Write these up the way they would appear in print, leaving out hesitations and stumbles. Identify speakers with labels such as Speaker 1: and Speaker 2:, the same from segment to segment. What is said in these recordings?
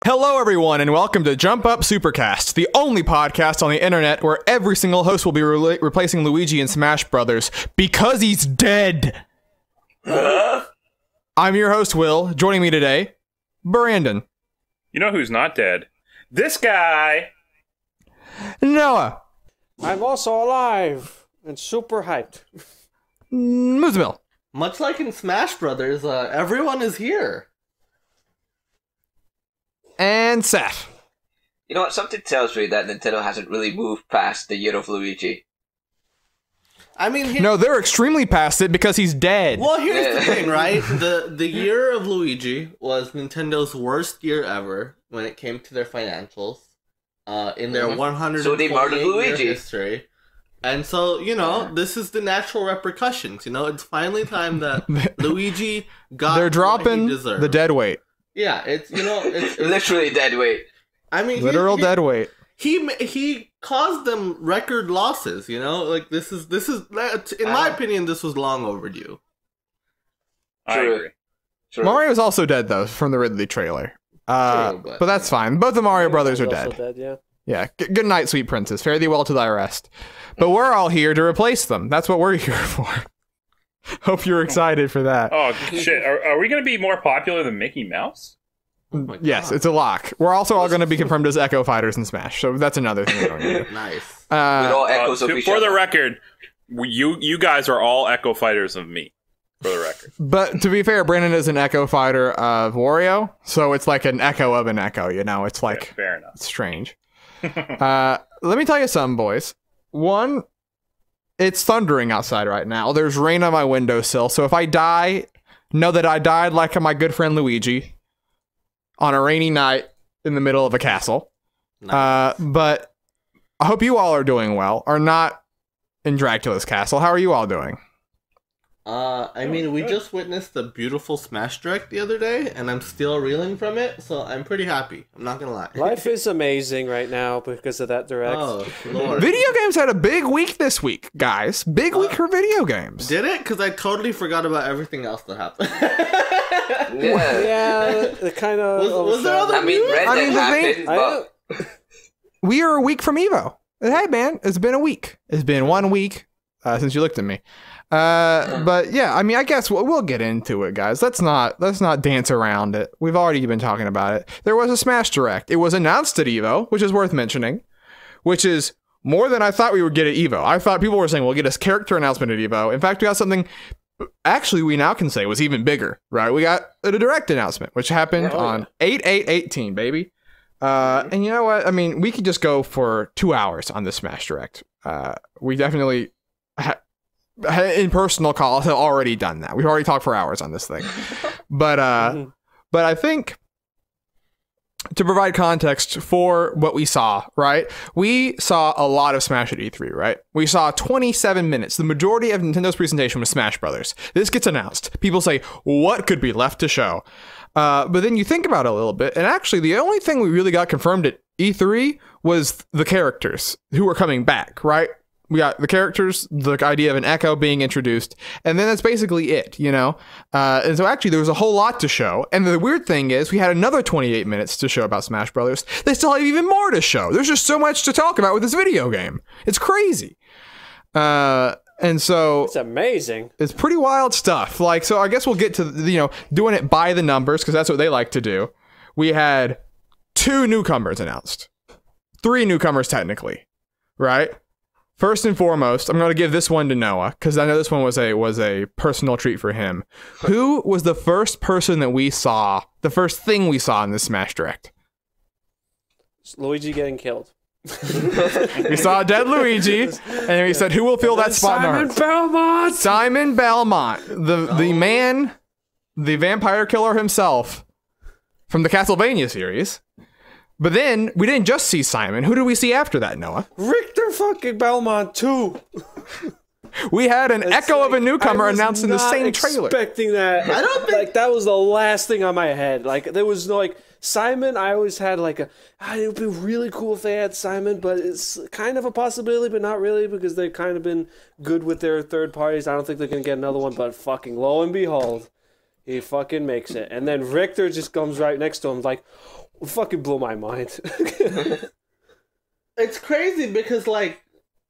Speaker 1: Hello, everyone, and welcome to Jump Up Supercast, the only podcast on the internet where every single host will be replacing Luigi in Smash Brothers because he's dead. I'm your host, Will. Joining me today, Brandon.
Speaker 2: You know who's not dead? This guy.
Speaker 1: Noah.
Speaker 3: I'm also alive and super hyped.
Speaker 1: Moozamil.
Speaker 4: Much like in Smash Brothers, everyone is here.
Speaker 1: And Seth.
Speaker 5: You know what? Something tells me that Nintendo hasn't really moved past the year of Luigi.
Speaker 4: I mean,
Speaker 1: No, they're extremely past it because he's dead.
Speaker 4: well, here's the thing, right? The year of Luigi was Nintendo's worst year ever when it came to their financials. In their 148-year history. And so, you know, this is the natural repercussions. You know, it's finally time that Luigi got
Speaker 1: They're dropping
Speaker 4: what he deserved.
Speaker 1: the dead weight.
Speaker 4: Yeah, it's, you know, it's
Speaker 5: Literally dead weight.
Speaker 4: I mean,
Speaker 1: Literal dead weight.
Speaker 4: He caused them record losses, you know? Like, this is in my opinion, this was long overdue.
Speaker 2: I agree.
Speaker 5: True.
Speaker 1: Mario's also dead, though, from the Ridley trailer. But that's fine. Both the Mario brothers are dead. Yeah. Good night, sweet princess. Fare thee well to thy rest. But we're all here to replace them. That's what we're here for. Hope you're excited for that.
Speaker 2: Oh, shit. Are we going to be more popular than Mickey Mouse?
Speaker 4: Oh
Speaker 1: Yes, it's a lock. We're also all going to be confirmed as Echo Fighters in Smash, so that's another thing we're going to do.
Speaker 4: Nice.
Speaker 5: With all echoes of each
Speaker 2: For the
Speaker 5: other.
Speaker 2: record, you guys are all Echo Fighters of me. For the record.
Speaker 1: But to be fair, Brandon is an Echo Fighter of Wario, so it's like an echo of an echo, you know? It's like,
Speaker 2: Yeah, fair enough.
Speaker 1: it's strange. Let me tell you something, boys. One, it's thundering outside right now. There's rain on my windowsill, so if I die, know that I died like my good friend Luigi on a rainy night in the middle of a castle.
Speaker 4: Nice.
Speaker 1: But I hope you all are doing well, or not in Dracula's castle. How are you all doing?
Speaker 4: I mean, we just witnessed the beautiful Smash Direct the other day, and I'm still reeling from it, so I'm pretty happy. I'm not gonna lie.
Speaker 3: Life is amazing right now because of that direct.
Speaker 4: Oh, Lord.
Speaker 1: Video games had a big week this week, guys. Big week for video games.
Speaker 4: Did it? Because I totally forgot about everything else that happened.
Speaker 5: Yeah.
Speaker 3: Yeah, it kind of.
Speaker 4: Was there other
Speaker 5: I mean,
Speaker 4: news?
Speaker 5: Red
Speaker 1: I
Speaker 5: Dead
Speaker 1: mean, the
Speaker 5: happened,
Speaker 1: thing-
Speaker 5: but
Speaker 1: We are a week from Evo. Hey, man, it's been a week. It's been 1 week since you looked at me. But yeah, I mean, I guess we'll get into it, guys. Let's not dance around it. We've already been talking about it. There was a Smash Direct. It was announced at Evo, which is worth mentioning, which is more than I thought we would get at Evo. I thought people were saying we'll get a character announcement at Evo. In fact, we got something. Actually, we now can say was even bigger, right? We got a Direct announcement, which happened on 8/8/18, baby. And you know what? I mean, we could just go for 2 hours on the Smash Direct. We definitely, in personal calls, have already done that. We've already talked for hours on this thing. But I think to provide context for what we saw, right? We saw a lot of Smash at E3, right? We saw 27 minutes. The majority of Nintendo's presentation was Smash Brothers. This gets announced. People say, what could be left to show? But then you think about it a little bit, and actually the only thing we really got confirmed at E3 was the characters who were coming back, right? We got the characters, the idea of an Echo being introduced, and then that's basically it, you know? And so actually there was a whole lot to show, and the weird thing is we had another 28 minutes to show about Smash Brothers. They still have even more to show. There's just so much to talk about with this video game. It's crazy. And so
Speaker 3: It's amazing.
Speaker 1: it's pretty wild stuff. Like, so I guess we'll get to, you know, doing it by the numbers, because that's what they like to do. We had 2 newcomers announced. 3 newcomers technically, right? First and foremost, I'm going to give this one to Noah, because I know this one was a personal treat for him. Who was the first person that we saw, the first thing we saw in this Smash Direct?
Speaker 3: Luigi getting killed.
Speaker 1: We saw a dead Luigi, and then we said, who will fill that spot in our hearts?
Speaker 3: Belmont!
Speaker 1: Simon Belmont, the man, the vampire killer himself from the Castlevania series. But then we didn't just see Simon. Who did we see after that, Noah?
Speaker 3: Richter fucking Belmont too.
Speaker 1: We had an echo of a newcomer announced in the same trailer.
Speaker 3: Expecting that.
Speaker 4: I don't think-
Speaker 3: like that was the last thing on my head. Like there was no like Simon. I always had like it would be really cool if they had Simon, but it's kind of a possibility, but not really because they've kind of been good with their third parties. I don't think they're gonna get another one, but fucking lo and behold, he fucking makes it. And then Richter just comes right next to him like, fucking blew my mind.
Speaker 4: It's crazy because, like,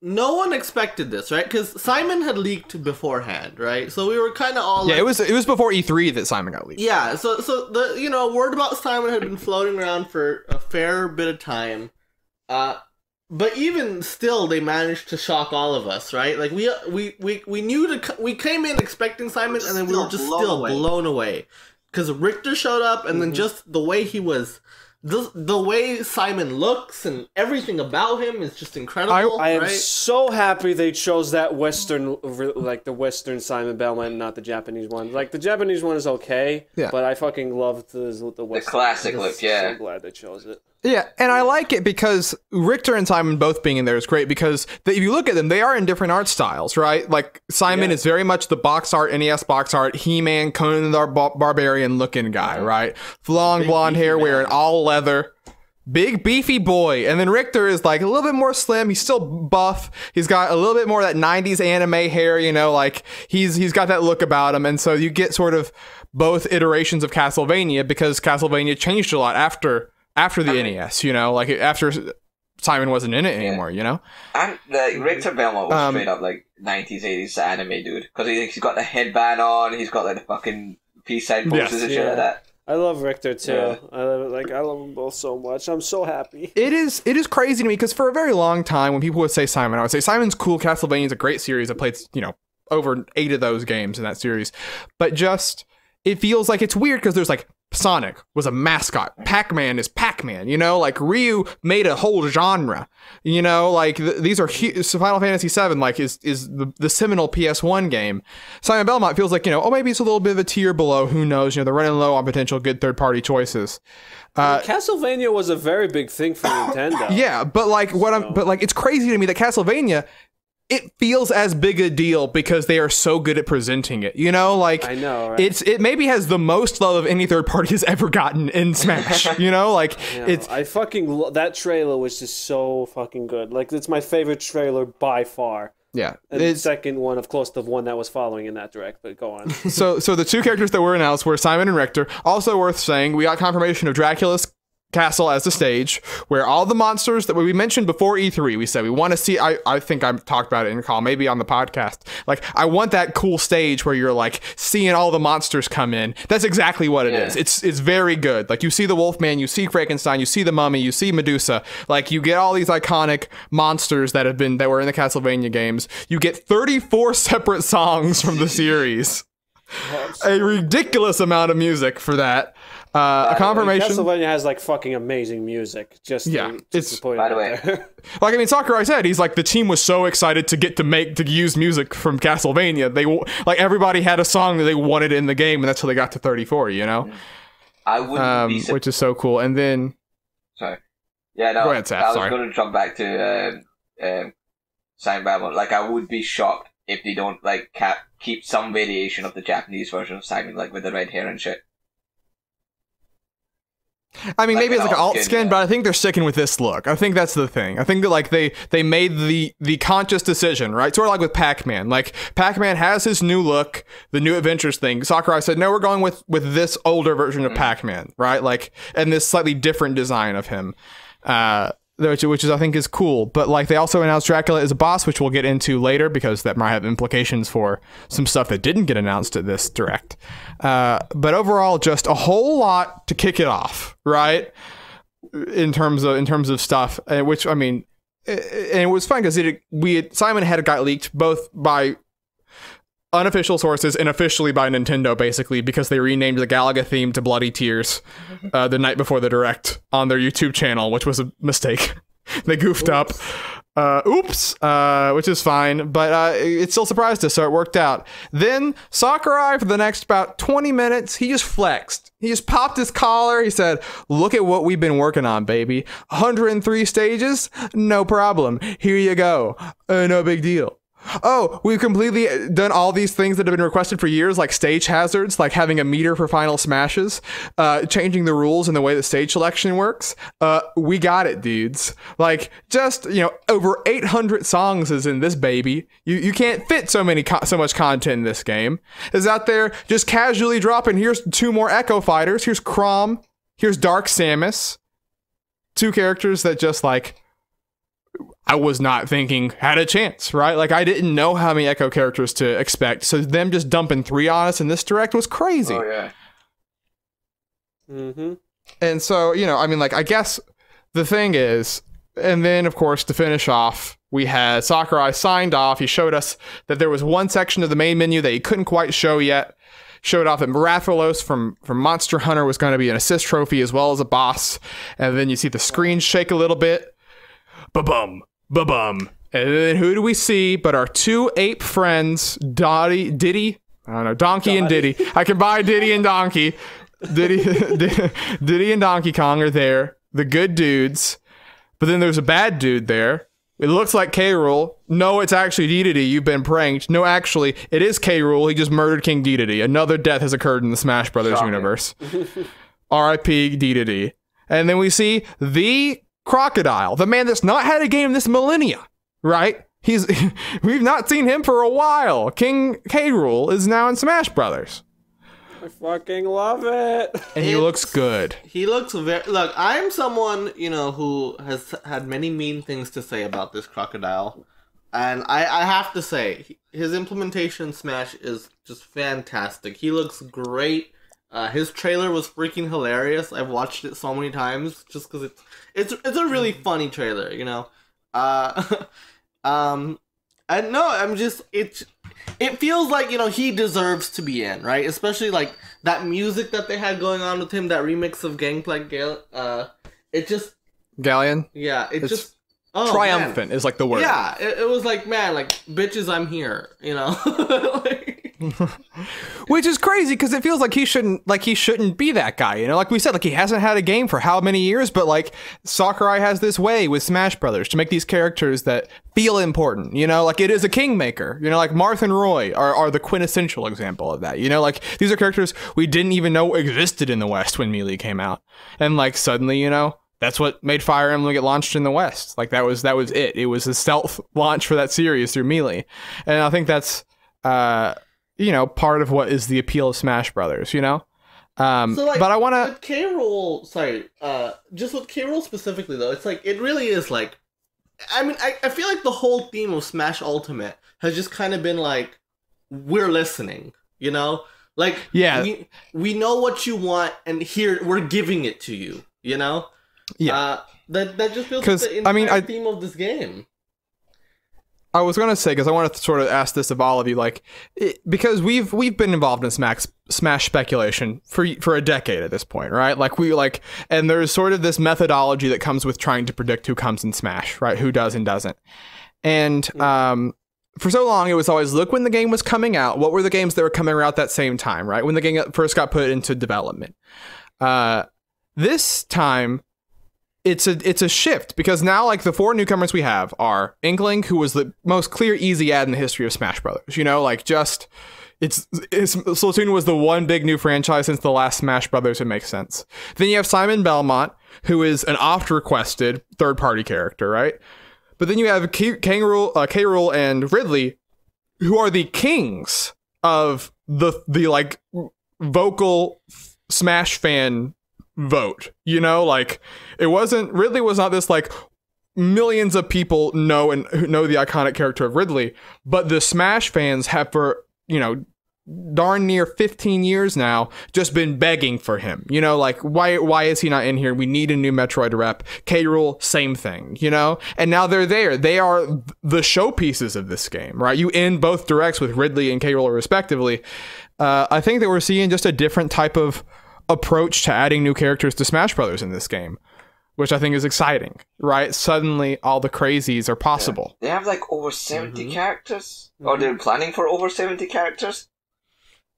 Speaker 4: no one expected this, right? Because Simon had leaked beforehand, right? So we were kind of all
Speaker 1: Yeah,
Speaker 4: like,
Speaker 1: it was before E3 that Simon got leaked.
Speaker 4: yeah. So the word about Simon had been floating around for a fair bit of time, but even still, they managed to shock all of us, right? Like we knew we came in expecting Simon, and then we were just still blown away because Richter showed up, and then just the way he was. The way Simon looks and everything about him is just incredible.
Speaker 3: I am so happy they chose that Western, like the Western Simon Belmont, and not the Japanese one. Like the Japanese one is okay, but I fucking loved the Western.
Speaker 5: The classic look. Yeah,
Speaker 3: I'm so glad they chose it.
Speaker 1: Yeah, and I like it because Richter and Simon both being in there is great because if you look at them, they are in different art styles, right? Like Simon is very much the box art, NES box art, He-Man, Conan the Barbarian looking guy, right? Long blonde hair, wearing all leather. Big beefy boy. And then Richter is like a little bit more slim. He's still buff. He's got a little bit more of that 90s anime hair, you know, like he's got that look about him. And so you get sort of both iterations of Castlevania because Castlevania changed a lot after the NES, you know, like after Simon wasn't in it anymore, you know?
Speaker 5: And Richter Belmont was straight up like 90s, 80s anime dude. Because he's got the headband on, he's got like the fucking peace sign poses and shit like that.
Speaker 3: I love Richter too. Yeah. I love them both so much. I'm so happy.
Speaker 1: It is crazy to me because for a very long time when people would say Simon, I would say Simon's cool. Castlevania's a great series. I played, you know, over 8 of those games in that series. But just it feels like it's weird because there's like Sonic was a mascot. Pac-Man is Pac-Man, you know, like Ryu made a whole genre, you know, like these are Final Fantasy VII, like is the seminal PS1 game. Simon Belmont feels like, you know, maybe it's a little bit of a tier below, who knows, you know, they're running low on potential good third-party choices.
Speaker 3: Castlevania was a very big thing for Nintendo.
Speaker 1: Yeah, but like it's crazy to me that Castlevania, it feels as big a deal because they are so good at presenting it. You know, like
Speaker 3: I know, right?
Speaker 1: It maybe has the most love of any third party has ever gotten in Smash. You know, like
Speaker 3: I fucking that trailer was just so fucking good. Like it's my favorite trailer by far.
Speaker 1: Yeah,
Speaker 3: and the second one, of course, the one that was following in that direct. But go on.
Speaker 1: So the two characters that were announced were Simon and Richter. Also worth saying, we got confirmation of Dracula's castle as the stage where all the monsters that we mentioned before E3, we said we want to see. I think I talked about it in a call, maybe on the podcast. Like I want that cool stage where you're like seeing all the monsters come in. That's exactly what it is. It's very good. Like you see the Wolfman, you see Frankenstein, you see the Mummy, you see Medusa. Like you get all these iconic monsters that were in the Castlevania games. You get 34 separate songs from the series. A ridiculous amount of music for that. A confirmation.
Speaker 3: Castlevania has like fucking amazing music. Just
Speaker 1: it's
Speaker 3: to
Speaker 5: by the way.
Speaker 1: Like I mean, Sakurai said he's like the team was so excited to use music from Castlevania. They like everybody had a song that they wanted in the game, and that's how they got to 34. You know,
Speaker 5: I wouldn't be
Speaker 1: which is so cool. And then,
Speaker 5: sorry, yeah, no,
Speaker 1: go ahead, Seth,
Speaker 5: I was going to jump back to Simon Belmont. Like I would be shocked if they don't like keep some variation of the Japanese version of Simon, like with the red hair and shit.
Speaker 1: I mean, maybe it's like an alt skin, but I think they're sticking with this look. I think that's the thing. I think that like they made the conscious decision, right? Sort of like with Pac-Man. Like Pac-Man has his new look, the new adventures thing. Sakurai said, no, we're going with this older version of Pac-Man, right? Like, and this slightly different design of him. Which is I think is cool, but like they also announced Dracula as a boss, which we'll get into later because that might have implications for some stuff that didn't get announced at this direct. But overall, just a whole lot to kick it off, right? In terms of stuff, which I mean, and it was fun because Simon had got leaked both by unofficial sources and officially by Nintendo, basically, because they renamed the Galaga theme to Bloody Tears the night before the direct on their YouTube channel, which was a mistake. They goofed up. Which is fine, but it still surprised us, so it worked out. Then Sakurai, for the next about 20 minutes, he just flexed. He just popped his collar. He said, look at what we've been working on, baby. 103 stages? No problem. Here you go. No big deal. Oh, we've completely done all these things that have been requested for years, like stage hazards, like having a meter for final smashes, changing the rules in the way that stage selection works. We got it, dudes. Like, just, you know, over 800 songs is in this baby. You can't fit so much content in this game. Is out there just casually dropping, here's 2 more Echo Fighters, here's Crom, here's Dark Samus, two characters that just like I was not thinking had a chance, right? Like I didn't know how many Echo characters to expect, so them just dumping 3 on us in this direct was crazy.
Speaker 5: Oh yeah.
Speaker 3: Mm-hmm.
Speaker 1: And so, you know, I mean, like, I guess the thing is, and then, of course, to finish off, we had Sakurai signed off. He showed us that there was one section of the main menu that he couldn't quite show yet. Showed off that Rathalos from Monster Hunter was going to be an assist trophy as well as a boss. And then you see the screen shake a little bit. Ba-bum, ba-bum. And then who do we see but our 2 ape friends, Diddy? I don't know, Donkey and Diddy. I can buy Diddy and Donkey. Diddy and Donkey Kong are there. The good dudes. But then there's a bad dude there. It looks like K.Rool. No, it's actually Dedede. You've been pranked. No, actually, it is K.Rool. He just murdered King Dedede. Another death has occurred in the Smash Brothers universe. R.I.P. Dedede. And then we see the Crocodile, the man that's not had a game this millennia, right? We've not seen him for a while. King K.Rool is now in Smash Brothers.
Speaker 3: I fucking love it.
Speaker 1: And he looks good.
Speaker 4: He looks very... Look, I'm someone, you know, who has had many mean things to say about this Crocodile. And I have to say, his implementation in Smash is just fantastic. He looks great. His trailer was freaking hilarious. I've watched it so many times just because it's a really funny trailer, you know? And no, I'm just... It feels like, you know, he deserves to be in, right? Especially, like, that music that they had going on with him, that remix of Gangplank it just...
Speaker 1: Galleon?
Speaker 4: Yeah,
Speaker 1: it's
Speaker 4: just...
Speaker 1: triumphant
Speaker 4: man.
Speaker 1: Is, like, the word.
Speaker 4: Yeah, it was like, man, like, bitches, I'm here, you know?
Speaker 1: Which is crazy, because it feels like he shouldn't be that guy, you know? Like we said, like, he hasn't had a game for how many years, but, like, Sakurai has this way with Smash Brothers to make these characters that feel important, you know? Like, it is a kingmaker, you know? Like, Marth and Roy are the quintessential example of that, you know? Like, these are characters we didn't even know existed in the West when Melee came out. And, like, suddenly, you know, that's what made Fire Emblem get launched in the West. Like, that was it. It was a stealth launch for that series through Melee. And I think that's... you know, part of what is the appeal of Smash Brothers, you know? So, like, but I want to...
Speaker 4: K.Rool, just with K.Rool specifically, though, it's like, it really is like... I mean, I feel like the whole theme of Smash Ultimate has just kind of been like, we're listening, you know? Like,
Speaker 1: yeah.
Speaker 4: we know what you want, and here, we're giving it to you, you know?
Speaker 1: Yeah.
Speaker 4: That just feels like the entire theme of this game.
Speaker 1: I was going to say, because I wanted to sort of ask this of all of you, like, because we've been involved in Smash speculation for a decade at this point, right? Like, and there's sort of this methodology that comes with trying to predict who comes in Smash, right? Who does and doesn't. And for so long, it was always, look when the game was coming out, what were the games that were coming out that same time, right? When the game first got put into development. This time... It's a shift, because now, like, the 4 newcomers we have are Inkling, who was the most clear, easy ad in the history of Smash Brothers. You know, like, Splatoon was the one big new franchise since the last Smash Brothers. It makes sense. Then you have Simon Belmont, who is an oft-requested third-party character, right? But then you have K.Rool and Ridley, who are the kings of the like vocal Smash fan vote, you know? Like, Ridley was not this, like, millions of people know the iconic character of Ridley, but the Smash fans have, for, you know, darn near 15 years now, just been begging for him, you know? Like, why is he not in here? We need a new Metroid rep. K.Rool, same thing, you know? And now they're there. They are the showpieces of this game, right? You end both directs with Ridley and K.Rool respectively. I think that we're seeing just a different type of approach to adding new characters to Smash Brothers in this game, which I think is exciting, right? Suddenly all the crazies are possible.
Speaker 5: Yeah. They have like over 70 characters, or they're planning for over 70 characters.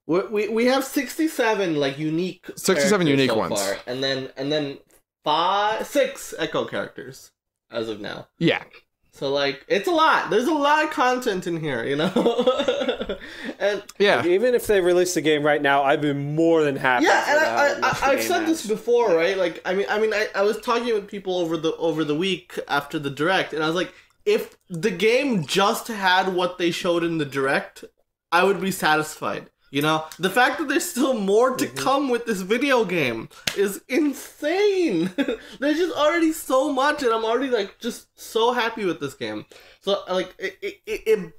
Speaker 4: We have 67 like unique
Speaker 1: 67 unique
Speaker 4: so
Speaker 1: ones
Speaker 4: far, and then 6 Echo characters as of now.
Speaker 1: Yeah.
Speaker 4: So, like, it's a lot. There's a lot of content in here, you know? And
Speaker 1: yeah.
Speaker 3: Even if they release the game right now, I'd be more than happy.
Speaker 4: Yeah, and I've said this before, right? Like, I was talking with people over the week after the Direct, and I was like, if the game just had what they showed in the Direct, I would be satisfied. You know, the fact that there's still more to come with this video game is insane. There's just already so much, and I'm already like just so happy with this game. So like it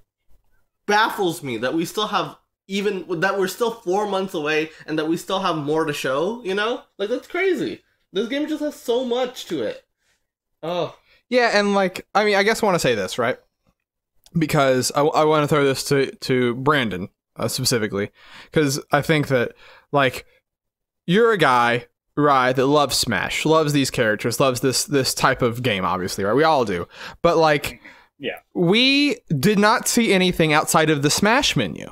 Speaker 4: baffles me that we still have that we're still 4 months away, and that we still have more to show. You know, like that's crazy. This game just has so much to it. Oh
Speaker 1: yeah, and like I mean, I guess I want to say this right because I want to throw this to Brandon. Specifically, because I think that, like, you're a guy, right, that loves Smash, loves these characters, loves this type of game, obviously, right? We all do. But, like,
Speaker 2: yeah,
Speaker 1: we did not see anything outside of the Smash menu.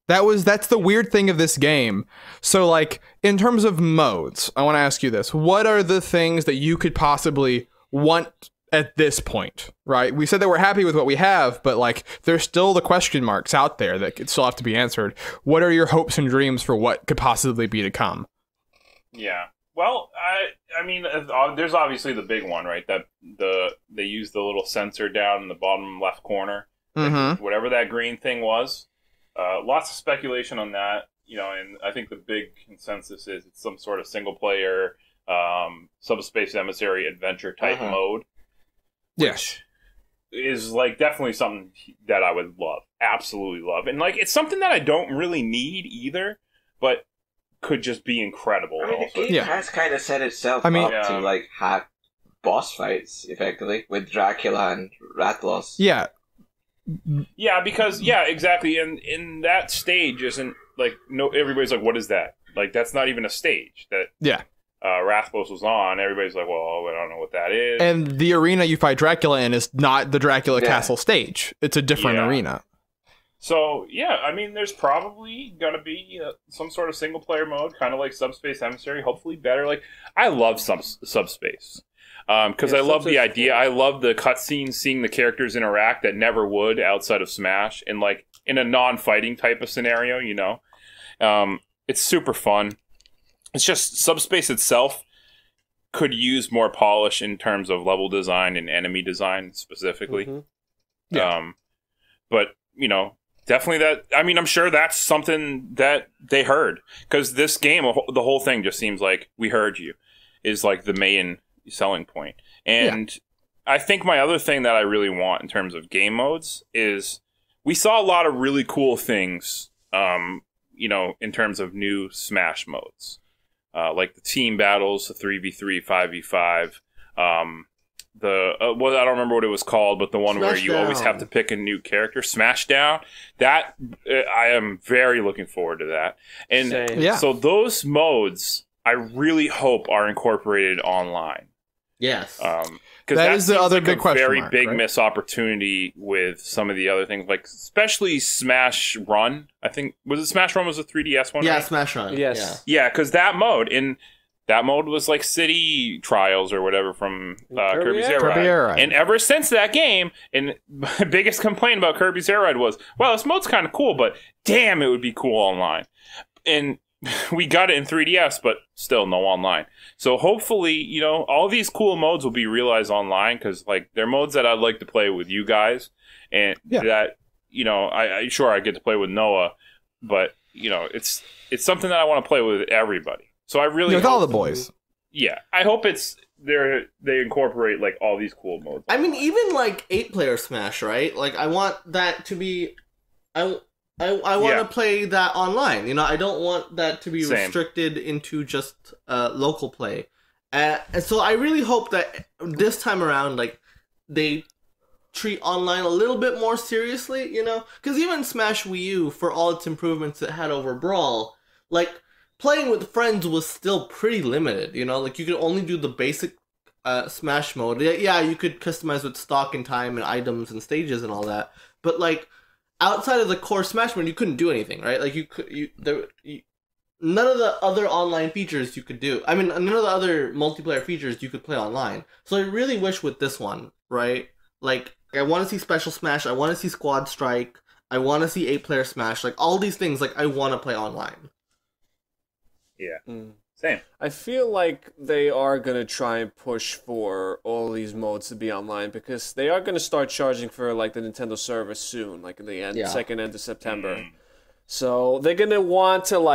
Speaker 1: That's the weird thing of this game. So, like, in terms of modes, I want to ask you this. What are the things that you could possibly want at this point, right? We said that we're happy with what we have, but like there's still the question marks out there that could still have to be answered. What are your hopes and dreams for what could possibly be to come?
Speaker 2: Yeah. Well, I mean, there's obviously the big one, right? That they use the little sensor down in the bottom left corner, whatever that green thing was. Lots of speculation on that, you know, and I think the big consensus is it's some sort of single player subspace emissary adventure type mode.
Speaker 1: Yes.
Speaker 2: Is like definitely something that I would love, absolutely love, and like it's something that I don't really need either, but could just be incredible.
Speaker 5: I mean, the game has kind of set itself up to like have boss fights effectively with Dracula and Rathalos.
Speaker 1: Yeah,
Speaker 2: because exactly, and in that stage isn't like everybody's like, what is that? Like that's not even a stage that.
Speaker 1: Yeah.
Speaker 2: Rathalos was on, everybody's like, well, I don't know what that is.
Speaker 1: And the arena you fight Dracula in is not the Dracula Castle stage. It's a different arena.
Speaker 2: So, yeah, I mean, there's probably going to be some sort of single-player mode, kind of like Subspace Emissary, hopefully better. Like, I love Subspace. Because I love the idea. I love the cutscenes, seeing the characters interact that never would outside of Smash, and like, in a non-fighting type of scenario, you know? It's super fun. It's just Subspace itself could use more polish in terms of level design and enemy design specifically. But, you know, definitely that. I mean, I'm sure that's something that they heard. Because this game, the whole thing just seems like we heard you is like the main selling point. And I think my other thing that I really want in terms of game modes is we saw a lot of really cool things, you know, in terms of new Smash modes. Like the team battles, the 3v3, 5v5, well, I don't remember what it was called, but the one where you always have to pick a new character, Smashdown. That I am very looking forward to that. And so those modes, I really hope are incorporated online.
Speaker 4: Yes.
Speaker 1: Because that is the other big question
Speaker 2: mark. Very big missed opportunity with some of the other things, like especially Smash Run. I think was it Smash Run was a 3DS one?
Speaker 4: Yeah,
Speaker 2: right?
Speaker 4: Smash Run.
Speaker 3: Yes.
Speaker 2: Yeah, because that mode was like City Trials or whatever from Kirby's Air Ride. And ever since that game, and my biggest complaint about Kirby's Air Ride was, well, this mode's kind of cool, but damn, it would be cool online. And we got it in 3DS, but still no online. So hopefully, you know, all these cool modes will be realized online, because like they're modes that I'd like to play with you guys, and that, you know, I get to play with Noah, but you know, it's something that I want to play with everybody. So I really
Speaker 1: with all the boys.
Speaker 2: Yeah, I hope they incorporate like all these cool modes.
Speaker 4: I mean, even like 8-player Smash, right? Like I want that to be, I want to play that online. You know, I don't want that to be restricted into just local play. And so I really hope that this time around, like, they treat online a little bit more seriously, you know? Because even Smash Wii U, for all its improvements it had over Brawl, like, playing with friends was still pretty limited, you know? Like, you could only do the basic Smash mode. Yeah, you could customize with stock and time and items and stages and all that. But, like, outside of the core Smash mode, you couldn't do anything, right? Like, none of the other online features you could do. I mean, none of the other multiplayer features you could play online. So I really wish with this one, right? Like, I want to see Special Smash, I want to see Squad Strike, I want to see 8-player Smash, like, all these things, like, I want to play online.
Speaker 2: Yeah. Same.
Speaker 3: I feel like they are going to try and push for all these modes to be online, because they are going to start charging for, like, the Nintendo service soon, like, in the second end of September. So they're gonna want to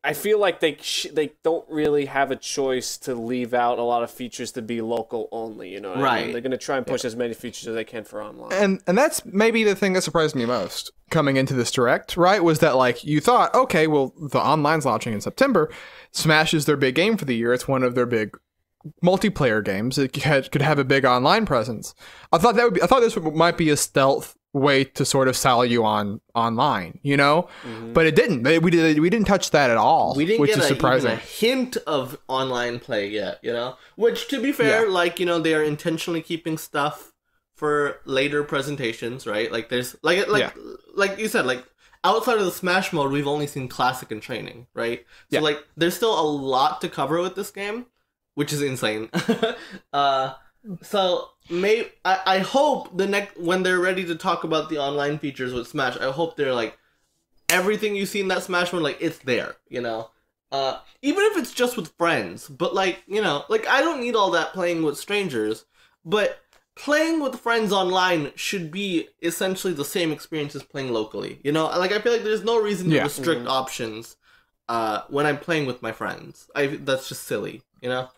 Speaker 3: I feel like they don't really have a choice to leave out a lot of features to be local only. You know what I mean? They're gonna try and push as many features as they can for online.
Speaker 1: And that's maybe the thing that surprised me most coming into this direct, right? Was that like you thought, okay, well the online's launching in September. Smash is their big game for the year. It's one of their big multiplayer games. It could have a big online presence. I thought this might be a stealth way to sort of sell you on online, you know, but it didn't. We didn't touch that at all.
Speaker 4: We didn't
Speaker 1: which
Speaker 4: get
Speaker 1: is surprising.
Speaker 4: Even a hint of online play yet, you know. Which, to be fair, like, you know, they are intentionally keeping stuff for later presentations, right? Like there's like you said, like outside of the Smash mode, we've only seen Classic and Training, right? So like there's still a lot to cover with this game, which is insane. So I hope when they're ready to talk about the online features with Smash, I hope they're like everything you see in that Smash one, like it's there, you know. Even if it's just with friends, but like, you know, like I don't need all that playing with strangers, but playing with friends online should be essentially the same experience as playing locally. You know, like I feel like there's no reason to restrict options when I'm playing with my friends. That's just silly, you know.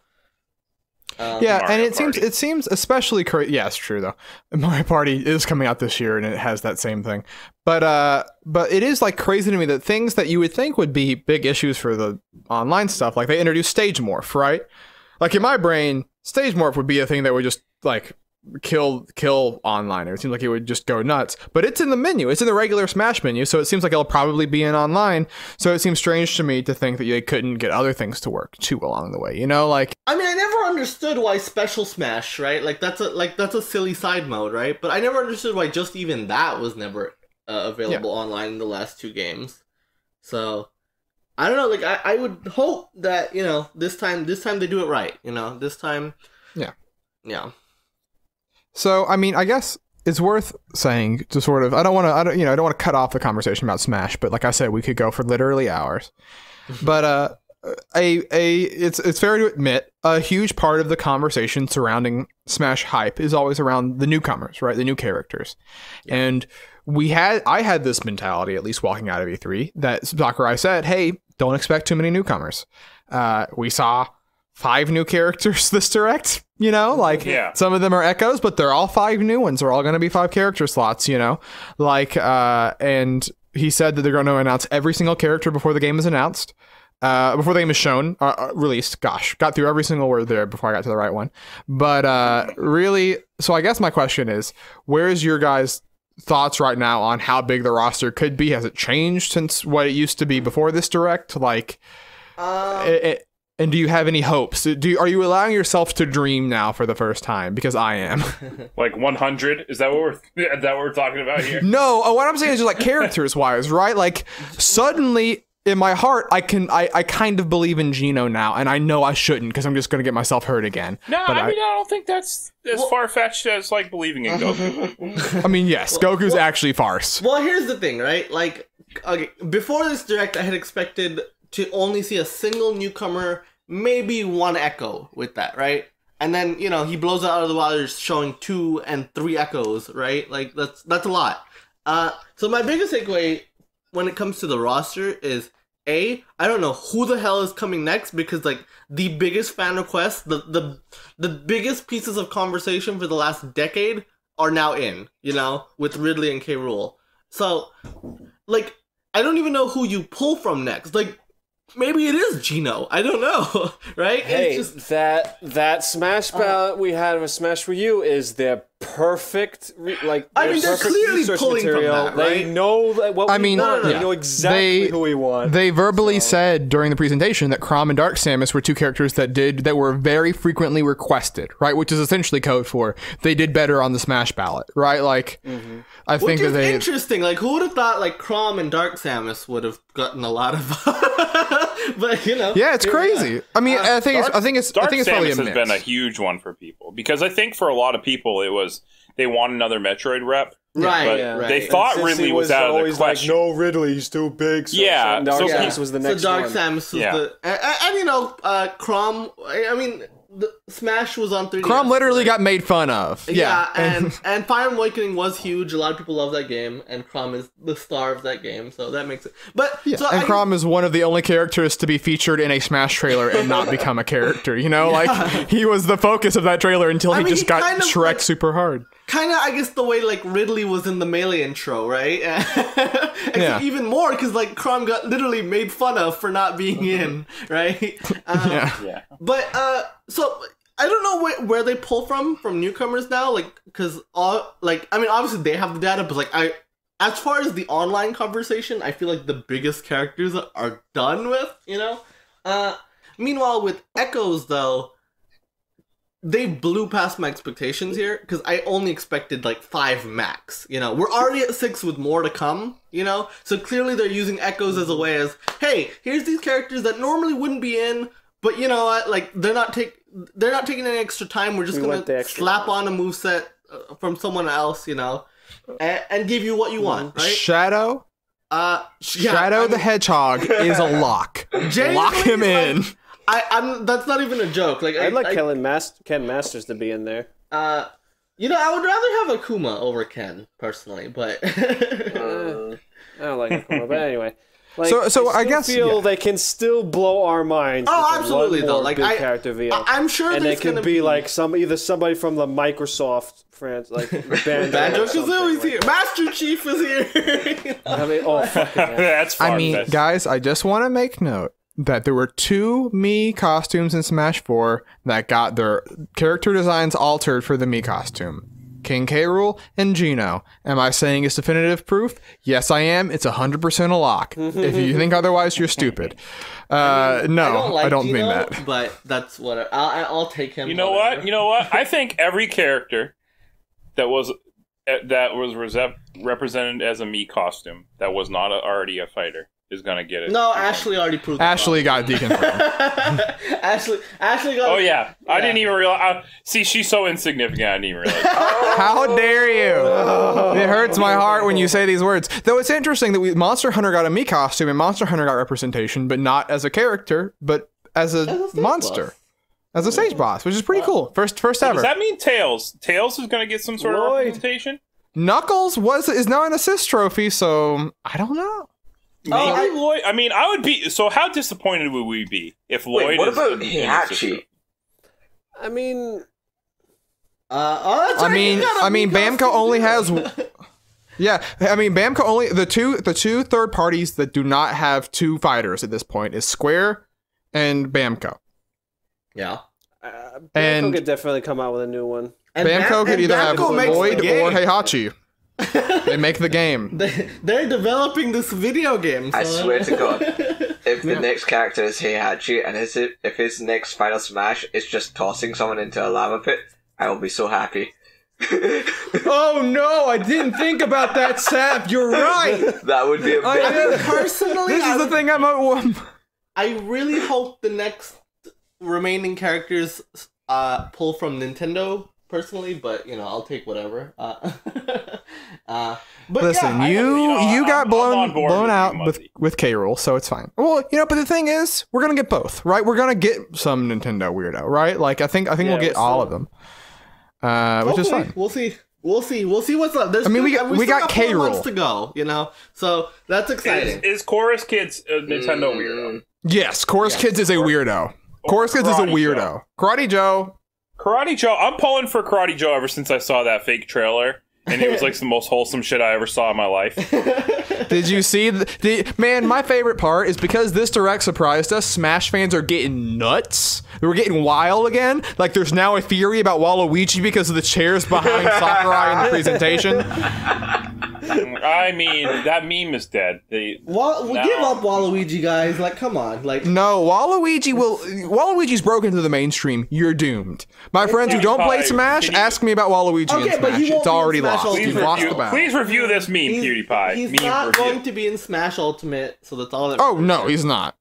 Speaker 1: Yeah, and it seems especially crazy. Yeah, it's true though. Mario Party is coming out this year, and it has that same thing. But it is like crazy to me that things that you would think would be big issues for the online stuff, like they introduced Stage Morph, right? Like in my brain, Stage Morph would be a thing that would just like kill online. It seems like it would just go nuts. But it's in the menu. It's in the regular Smash menu, so it seems like it'll probably be in online. So it seems strange to me to think that they couldn't get other things to work too along the way. You know, like
Speaker 4: I mean, I never understood why Special Smash, right? Like that's a silly side mode, right? But I never understood why just even that was never available online in the last two games. So I don't know. Like I would hope that, you know, this time they do it right. You know, this time. Yeah.
Speaker 1: So, I mean, I guess it's worth saying to sort of, I don't want to cut off the conversation about Smash, but like I said, we could go for literally hours. But it's fair to admit a huge part of the conversation surrounding Smash hype is always around the newcomers, right? The new characters. And I had this mentality, at least walking out of E3, that Sakurai said, hey, don't expect too many newcomers. We saw 5 new characters this direct, you know, like some of them are echoes, but they're all 5 new ones. They're all going to be 5 character slots, you know, like, and he said that they're going to announce every single character before the game is announced, before the game is shown, released. Gosh, got through every single word there before I got to the right one. But really, so I guess my question is, where's your guys' thoughts right now on how big the roster could be? Has it changed since what it used to be before this direct? Like, and do you have any hopes? Are you allowing yourself to dream now for the first time? Because I am.
Speaker 2: Like 100? Is that what we're talking about here?
Speaker 1: No, what I'm saying is just like characters wise, right? Like suddenly in my heart, I kind of believe in Gino now, and I know I shouldn't because I'm just going to get myself hurt again.
Speaker 2: No, but I don't think that's as far-fetched as like believing in Goku.
Speaker 1: I mean, yes, Goku's actually farce.
Speaker 4: Well, here's the thing, right? Like, okay, before this direct, I had expected to only see a single newcomer, maybe 1 echo with that, right? And then, you know, he blows it out of the water showing 2 and 3 echoes, right? Like, that's a lot. So my biggest takeaway when it comes to the roster is, I don't know who the hell is coming next, because, like, the biggest fan requests, the biggest pieces of conversation for the last decade are now in, you know, with Ridley and K.Rool. So, like, I don't even know who you pull from next. Like, maybe it is Gino. I don't know, right?
Speaker 3: Hey,
Speaker 4: it's just
Speaker 3: that Smash ballot we had with Smash for You is their perfect,
Speaker 4: they're clearly pulling material. From that, right?
Speaker 3: They know what we want. They know exactly who we want.
Speaker 1: They verbally said during the presentation that Chrom and Dark Samus were 2 characters that were very frequently requested, right? Which is essentially code for they did better on the Smash ballot, right? Like, I think that they
Speaker 4: interesting. Like, who would have thought like Chrom and Dark Samus would have gotten a lot of, but you know,
Speaker 1: yeah, it's crazy. I mean, I think it's probably a mix.
Speaker 2: Has been a huge one for people because I think for a lot of people it was they want another Metroid rep.
Speaker 4: Right,
Speaker 2: but they thought Ridley was out of the question.
Speaker 3: Like, no, Ridley, he's too big. So Dark Samus was the next
Speaker 4: Dark
Speaker 3: one.
Speaker 4: Samus was and you know, Chrom. I mean, Smash was on 3DS.
Speaker 1: Chrom literally got made fun of. Yeah,
Speaker 4: and Fire Emblem Awakening was huge. A lot of people love that game, and Chrom is the star of that game, so that makes it. But
Speaker 1: yeah, so Chrom is one of the only characters to be featured in a Smash trailer and not become a character. You know, like he was the focus of that trailer until he just got Shrek super hard.
Speaker 4: Kind of, I guess, the way like Ridley was in the Melee intro, right? Except even more because like Chrom got literally made fun of for not being in, right?
Speaker 2: Yeah.
Speaker 4: But so I don't know where they pull from newcomers now, like because obviously they have the data, but like as far as the online conversation, I feel like the biggest characters are done with, you know. Meanwhile, with Echoes though, they blew past my expectations here because I only expected like 5 max. You know, we're already at 6 with more to come. You know, so clearly they're using Echoes as a way as, hey, here's these characters that normally wouldn't be in, but you know what? Like they're not taking any extra time. We're just gonna slap on a moveset from someone else. You know, and give you what you want. Right?
Speaker 1: Shadow. Shadow the Hedgehog is a lock. Lock him in.
Speaker 4: That's not even a joke. Like
Speaker 3: I'd like Ken Masters to be in there.
Speaker 4: You know, I would rather have Akuma over Ken personally, but
Speaker 3: I don't like Akuma. But anyway, like,
Speaker 1: so I guess
Speaker 3: feel they can still blow our minds.
Speaker 4: Oh, absolutely though. Like
Speaker 3: character VO.
Speaker 4: I'm sure,
Speaker 3: and it could be like either somebody from the Microsoft France, like
Speaker 4: Banjo-Kazooie's here. Master Chief is here.
Speaker 3: I mean, oh fuck.
Speaker 2: That's far.
Speaker 1: I mean, guys, I just want to make note that there were 2 Mii costumes in Smash 4 that got their character designs altered for the Mii costume. King K.Rool and Geno. Am I saying it's definitive proof? Yes, I am. It's 100% a lock. If you think otherwise, you're stupid. No, I don't
Speaker 4: Geno,
Speaker 1: mean that.
Speaker 4: But that's what I'll take him.
Speaker 2: You know what? I think every character that was represented as a Mii costume that was not already a fighter is gonna get it.
Speaker 4: No, Ashley already proved.
Speaker 1: Ashley got deconfirmed.
Speaker 4: Ashley got.
Speaker 2: Oh yeah, I didn't even realize. See, she's so insignificant. I didn't even realize.
Speaker 1: How dare you? It hurts my heart when you say these words. Though it's interesting that Monster Hunter got a Mii costume and Monster Hunter got representation, but not as a character, but as a monster. Boss. As a stage boss, which is pretty cool. First ever.
Speaker 2: Does that mean Tails? Tails is gonna get some sort of representation?
Speaker 1: Knuckles is now an assist trophy, so I don't know.
Speaker 2: Maybe Lloyd. I mean, I would be. So, how disappointed would we be if Lloyd?
Speaker 5: What about Heihachi?
Speaker 3: I mean,
Speaker 1: Bamco only has. Yeah, I mean, Bamco only the two third parties that do not have 2 fighters at this point is Square and Bamco.
Speaker 4: Yeah,
Speaker 3: Bamco could definitely come out with a new one.
Speaker 1: And Bamco could either have Lloyd or Heihachi. They make the game.
Speaker 4: They're developing this video game. So.
Speaker 5: I swear to God, if the next character is Heihachi and if his next Final Smash is just tossing someone into a lava pit, I will be so happy.
Speaker 1: Oh no, I didn't think about that, Sap. You're right.
Speaker 5: That would be amazing.
Speaker 4: Personally,
Speaker 1: this is the thing
Speaker 4: I really hope the next remaining characters pull from Nintendo. Personally, but you know, I'll take whatever. But
Speaker 1: listen,
Speaker 4: yeah,
Speaker 1: you got blown out with K.Rool, so it's fine. Well, you know, but the thing is, we're gonna get both, right? We're gonna get some Nintendo weirdo, right? Like I think we'll get all of them, which is fine.
Speaker 4: We'll see what's up.
Speaker 1: We got K.Rool
Speaker 4: 4 months to go, you know, so that's exciting.
Speaker 2: Is Chorus Kids a Nintendo weirdo?
Speaker 1: Yes, Chorus Kids is a weirdo. Chorus Kids is a weirdo. Karate Joe,
Speaker 2: I'm pulling for Karate Joe ever since I saw that fake trailer. And it was like the most wholesome shit I ever saw in my life.
Speaker 1: Did you see man, my favorite part is because this direct surprised us, Smash fans are getting nuts. We're getting wild again. Like there's now a theory about Waluigi because of the chairs behind Sakurai in the presentation.
Speaker 2: I mean, that meme is dead.
Speaker 4: Give up Waluigi, guys. Like, come on. Like,
Speaker 1: no, Waluigi's broken into the mainstream. You're doomed. My friends who don't play Smash, ask me about Waluigi in Smash. It's already lost. You've lost the battle.
Speaker 2: Please review this meme, PewDiePie.
Speaker 4: He's not going to be in Smash Ultimate, so that's all that.
Speaker 1: Oh no, he's not.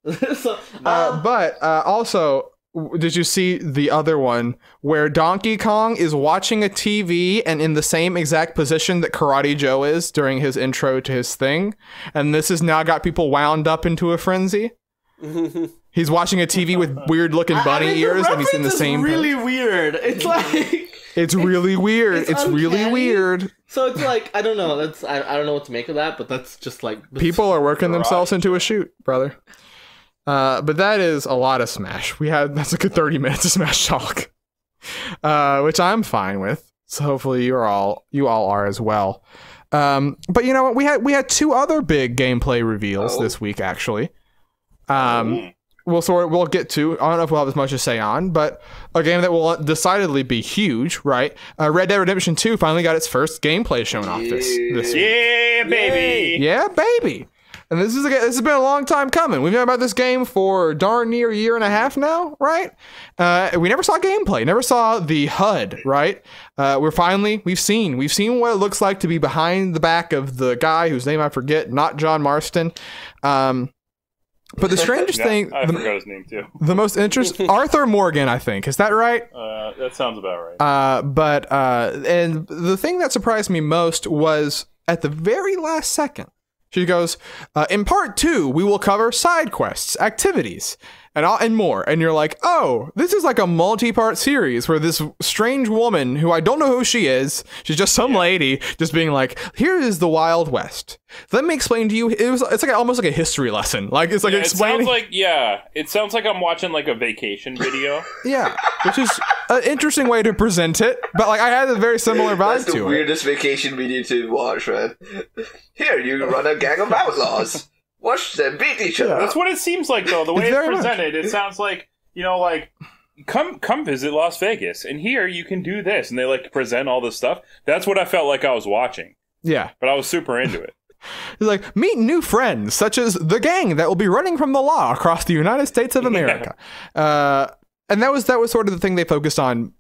Speaker 1: But also, did you see the other one where Donkey Kong is watching a TV and in the same exact position that Karate Joe is during his intro to his thing? And this has now got people wound up into a frenzy. He's watching a TV with weird looking bunny ears, and he's in the same.
Speaker 4: Really weird. It's like
Speaker 1: it's really weird. It's really weird.
Speaker 4: So it's like I don't know. I don't know what to make of that, but that's just like
Speaker 1: people are working themselves into a shoot, brother. But that is a lot of Smash. That's a good 30 minutes of Smash talk, which I'm fine with. So hopefully you all are as well. But you know what? We had 2 other big gameplay reveals this week, actually. We'll get to. I don't know if we'll have as much to say on, but a game that will decidedly be huge, right? Red Dead Redemption 2 finally got its first gameplay shown off this week.
Speaker 2: Yeah, baby.
Speaker 1: Yeah, baby. And this has been a long time coming. We've known about this game for darn near a year and a half now, right? We never saw gameplay, never saw the HUD, right? We've seen what it looks like to be behind the back of the guy whose name I forget, not John Marston. But the strangest thing,
Speaker 2: I forgot his name too.
Speaker 1: The most interesting, Arthur Morgan, I think, is that right?
Speaker 2: That sounds about right.
Speaker 1: And the thing that surprised me most was at the very last second. She goes, in part 2, we will cover side quests, activities, and more. And you're like, oh, this is like a multi-part series where this strange woman, who I don't know who she is, she's just some lady, just being like, here is the Wild West. Let me explain to you. It's like almost like a history lesson. Like it's like explaining.
Speaker 2: It sounds like I'm watching like a vacation video.
Speaker 1: Yeah, which is an interesting way to present it. But like I had a very similar vibe to it.
Speaker 5: That's the weirdest vacation video to watch, man. Here, you run a gang of outlaws. Watch them beat each other.
Speaker 2: That's what it seems like, though. The way it's presented, it sounds like, like, come visit Las Vegas, and here you can do this, and they like to present all this stuff. That's what I felt like I was watching. Yeah. But I was super into it.
Speaker 1: It's like, meet new friends, such as the gang that will be running from the law across the United States of America. And that was sort of the thing they focused on.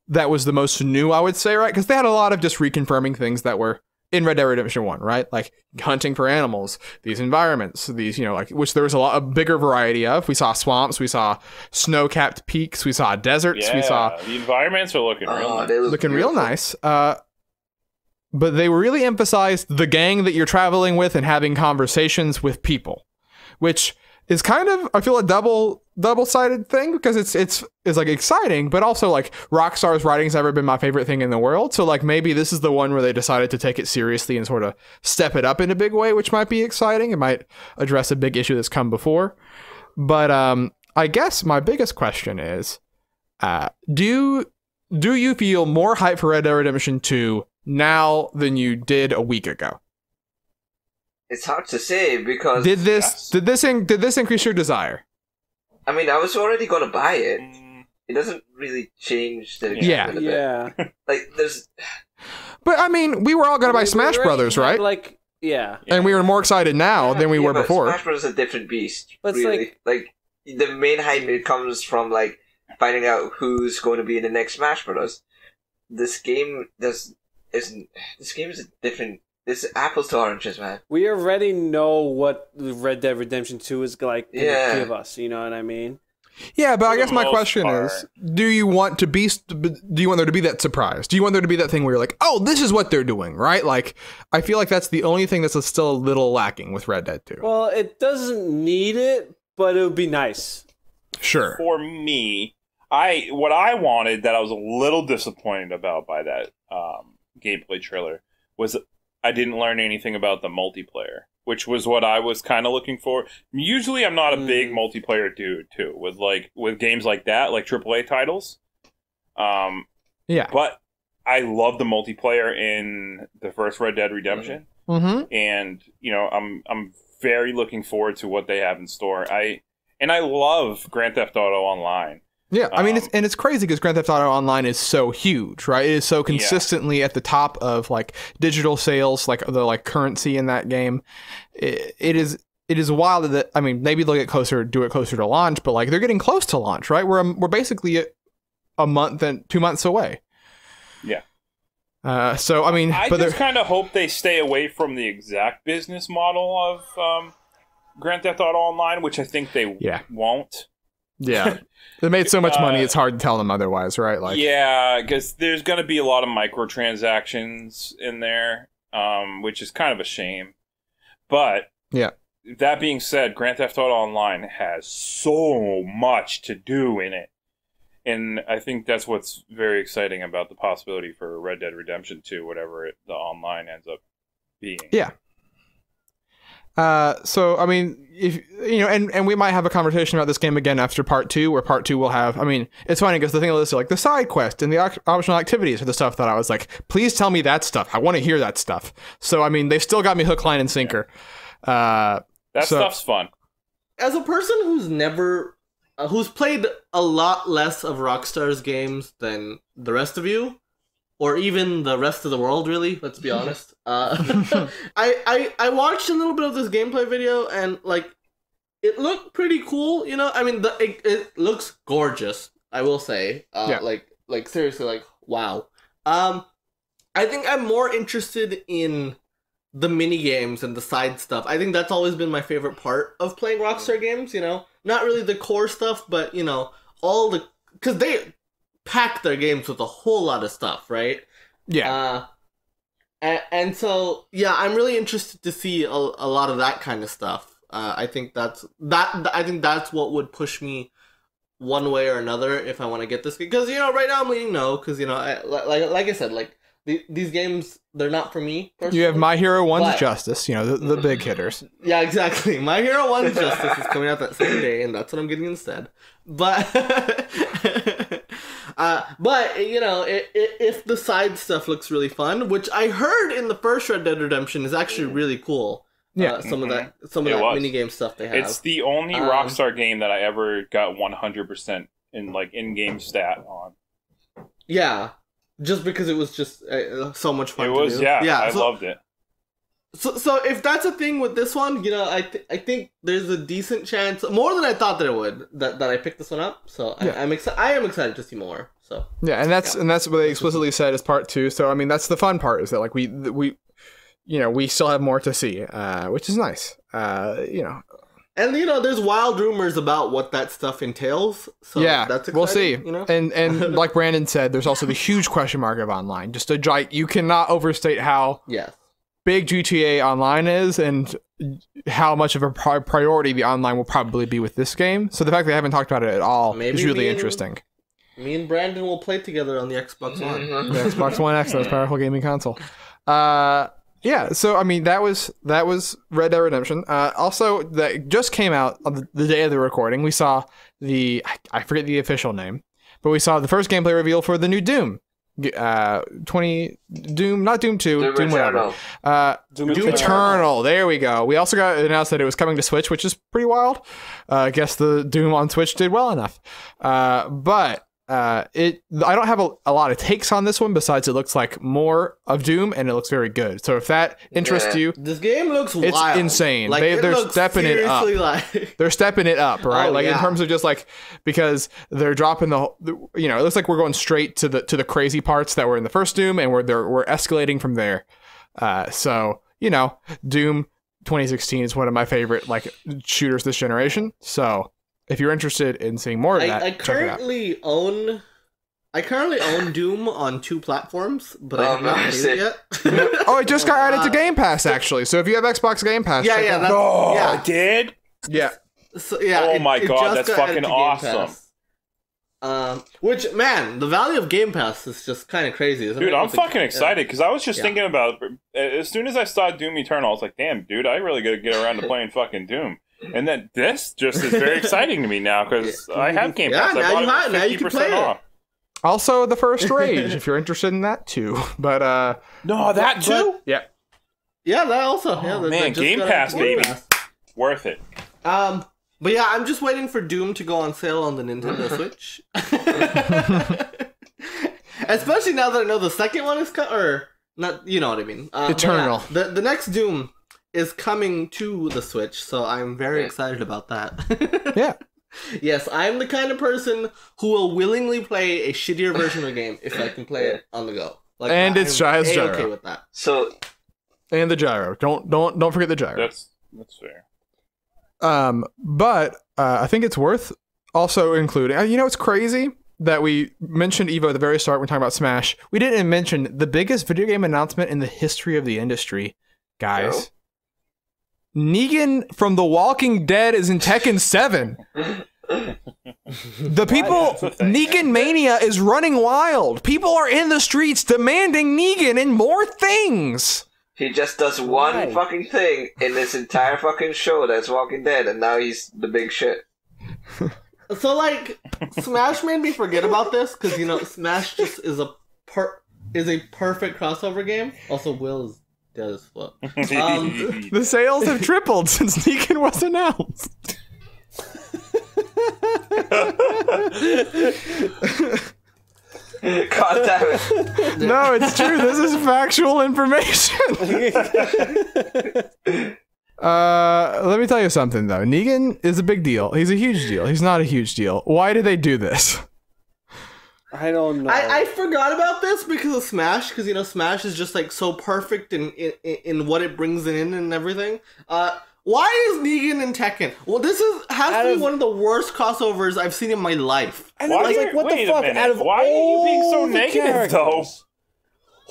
Speaker 1: That was the most new, I would say, right? Because they had a lot of just reconfirming things that were in Red Dead Redemption 1, right? Like hunting for animals, these environments, these, which there was a bigger variety of. We saw swamps, we saw snow-capped peaks, we saw deserts, we saw...
Speaker 2: the environments are looking real nice.
Speaker 1: Looking real nice. But they really emphasized the gang that you're traveling with and having conversations with people, which is kind of, I feel, a double-sided thing, because it's like exciting, but also like Rockstar's writing's never been my favorite thing in the world. So like maybe this is the one where they decided to take it seriously and sort of step it up in a big way, which might be exciting. It might address a big issue that's come before. But I guess my biggest question is, do you feel more hype for Red Dead Redemption 2 now than you did a week ago?
Speaker 5: It's hard to say, because
Speaker 1: did this increase your desire?
Speaker 5: I mean, I was already gonna buy it. It doesn't really change the excitement of it. Like there's,
Speaker 1: but I mean, we were all gonna buy Smash Brothers, right?
Speaker 3: Like, yeah,
Speaker 1: and we were more excited now than we were before.
Speaker 5: Smash Brothers is a different beast.
Speaker 3: But
Speaker 5: really, like the main hype, it comes from like finding out who's going to be in the next Smash Brothers. This game is a different. It's apples to oranges, man.
Speaker 3: We already know what Red Dead Redemption 2 is like to give us, you know what I mean?
Speaker 1: Yeah, but I guess my question is, do you want there to be that surprise? Do you want there to be that thing where you're like, oh, this is what they're doing, right? Like, I feel like that's the only thing that's still a little lacking with Red Dead 2.
Speaker 3: Well, it doesn't need it, but it would be nice.
Speaker 1: Sure.
Speaker 2: For me, what I wanted that I was a little disappointed about by that gameplay trailer was I didn't learn anything about the multiplayer, which was what I was kind of looking for. Usually I'm not a big multiplayer dude, too, with games like that, like AAA titles. But I love the multiplayer in the first Red Dead Redemption.
Speaker 1: Mm-hmm.
Speaker 2: And, I'm very looking forward to what they have in store. I love Grand Theft Auto Online.
Speaker 1: Yeah, I mean, it's crazy because Grand Theft Auto Online is so huge, right? It is so consistently at the top of like digital sales, like the currency in that game. It is wild that, I mean, maybe they'll do it closer to launch, but like they're getting close to launch, right? We're basically a month and 2 months away. Yeah. So I mean,
Speaker 2: I just kind of hope they stay away from the exact business model of Grand Theft Auto Online, which I think they won't.
Speaker 1: Yeah, they made so much money; it's hard to tell them otherwise, right? Like,
Speaker 2: yeah, because there's going to be a lot of microtransactions in there, which is kind of a shame. But that being said, Grand Theft Auto Online has so much to do in it. And I think that's what's very exciting about the possibility for Red Dead Redemption 2, whatever the online ends up being.
Speaker 1: Yeah. So, I mean, if you know, and we might have a conversation about this game again after part 2, where part 2 will have, I mean, it's funny because the thing is, like, the side quest and the optional activities are the stuff that I was like, please tell me that stuff. I want to hear that stuff. So, I mean, they've still got me hook, line, and sinker.
Speaker 2: That stuff's fun.
Speaker 4: As a person who's played a lot less of Rockstar's games than the rest of you, or even the rest of the world, really, let's be honest. I watched a little bit of this gameplay video, and, like, it looked pretty cool, you know? I mean, it looks gorgeous, I will say.
Speaker 1: Yeah.
Speaker 4: Like, seriously, like, wow. I think I'm more interested in the mini games and the side stuff. I think that's always been my favorite part of playing Rockstar games, you know? Not really the core stuff, but, you know, because they pack their games with a whole lot of stuff, right?
Speaker 1: Yeah.
Speaker 4: And so, yeah, I'm really interested to see a lot of that kind of stuff. I think that's what would push me one way or another if I want to get this game. Because, you know, right now I'm leaning no, because, you know, like I said, like, these games, they're not for me personally.
Speaker 1: You have My Hero 1's Justice, you know, the big hitters.
Speaker 4: Yeah, exactly. My Hero 1's Justice is coming out that same day, and that's what I'm getting instead. But, you know, if the side stuff looks really fun, which I heard in the first Red Dead Redemption is actually really cool.
Speaker 1: Yeah,
Speaker 4: some of that minigame stuff they have.
Speaker 2: It's the only Rockstar game that I ever got 100% in-game stat on.
Speaker 4: Yeah. Just because it was just so much fun.
Speaker 2: It was,
Speaker 4: to do.
Speaker 2: yeah. I loved it.
Speaker 4: So if that's a thing with this one, you know, I think there's a decent chance, more than I thought there would, that I picked this one up. So yeah. I am excited to see more. So
Speaker 1: yeah, and that's what they explicitly said as part 2. So I mean, that's the fun part, is that, like, we you know, we still have more to see, which is nice. You know.
Speaker 4: And, you know, there's wild rumors about what that stuff entails. So
Speaker 1: yeah,
Speaker 4: that's exciting,
Speaker 1: we'll see.
Speaker 4: You know?
Speaker 1: And like Brandon said, there's also the huge question mark of online. Just you cannot overstate how big GTA Online is, and how much of a priority the online will probably be with this game. So the fact they haven't talked about it at all is really interesting.
Speaker 4: Me and Brandon will play together on the Xbox One.
Speaker 1: The Xbox One X, most powerful gaming console. Yeah, so I mean that was Red Dead Redemption. Also, that just came out on the day of the recording. We saw I forget the official name, but we saw the first gameplay reveal for the new Doom. Not Doom 2, Doom whatever. Doom Eternal. There we go. We also got announced that it was coming to Switch, which is pretty wild. I guess the Doom on Switch did well enough. But I don't have a lot of takes on this one, besides it looks like more of Doom, and it looks very good. So if that interests you,
Speaker 4: this game looks wild.
Speaker 1: It's insane.
Speaker 4: Like,
Speaker 1: they're stepping it up. They're stepping it up, right? In terms of just, like, because they're dropping you know, it looks like we're going straight to the crazy parts that were in the first Doom, and we're escalating from there. So, you know, Doom 2016 is one of my favorite, like, shooters this generation. So if you're interested in seeing more of that,
Speaker 4: I currently own Doom on 2 platforms, but I have not played it yet.
Speaker 1: Oh, it just got added to Game Pass, actually. So if you have Xbox Game Pass,
Speaker 2: it did.
Speaker 1: Yeah.
Speaker 4: So, yeah.
Speaker 2: Oh my god, that's fucking awesome.
Speaker 4: Which, man, the value of Game Pass is just kind of crazy, isn't it?
Speaker 2: Dude, I'm fucking excited, because I was just thinking about, as soon as I saw Doom Eternal, I was like, damn, dude, I really gotta get around to playing fucking Doom. And then this just is very exciting to me now, because I have Game Pass.
Speaker 4: Now you can play it.
Speaker 1: Also, the first Rage, if you're interested in that too. But
Speaker 2: no, that too.
Speaker 1: Yeah,
Speaker 4: that also.
Speaker 2: Man, Game Pass, baby, worth it.
Speaker 4: But yeah, I'm just waiting for Doom to go on sale on the Nintendo Switch. Especially now that I know the second one is or not. You know what I mean?
Speaker 1: Eternal.
Speaker 4: Yeah, the next Doom is coming to the Switch, so I'm very excited about that.
Speaker 1: Yeah.
Speaker 4: Yes, I'm the kind of person who will willingly play a shittier version of a game if I can play it on the go. Like,
Speaker 1: and it's gyro.
Speaker 4: Okay with that.
Speaker 5: So,
Speaker 1: and the gyro. Don't forget the gyro.
Speaker 2: That's fair.
Speaker 1: But I think it's worth also including. You know, it's crazy that we mentioned Evo at the very start when talking about Smash. We didn't mention the biggest video game announcement in the history of the industry, guys. Negan from The Walking Dead is in Tekken 7. The people, Negan Mania is running wild. People are in the streets demanding Negan and more things.
Speaker 5: He just does one fucking thing in this entire fucking show that's Walking Dead, and now he's the big shit.
Speaker 4: So, like, Smash made me forget about this, because, you know, Smash just is a perfect crossover game. Also, Will is dead as fuck.
Speaker 1: The sales have tripled since Negan was announced.
Speaker 5: God damn it.
Speaker 1: No, it's true. This is factual information. Let me tell you something, though. Negan is a big deal. He's a huge deal. He's not a huge deal. Why did they do this?
Speaker 3: I don't know.
Speaker 4: I forgot about this because of Smash, because, you know, Smash is just, like, so perfect in what it brings in and everything. Why is Negan in Tekken? Well, this has to be one of the worst crossovers I've seen in my life.
Speaker 3: And I was like, what the fuck? Out of
Speaker 2: why are you being so negative, though?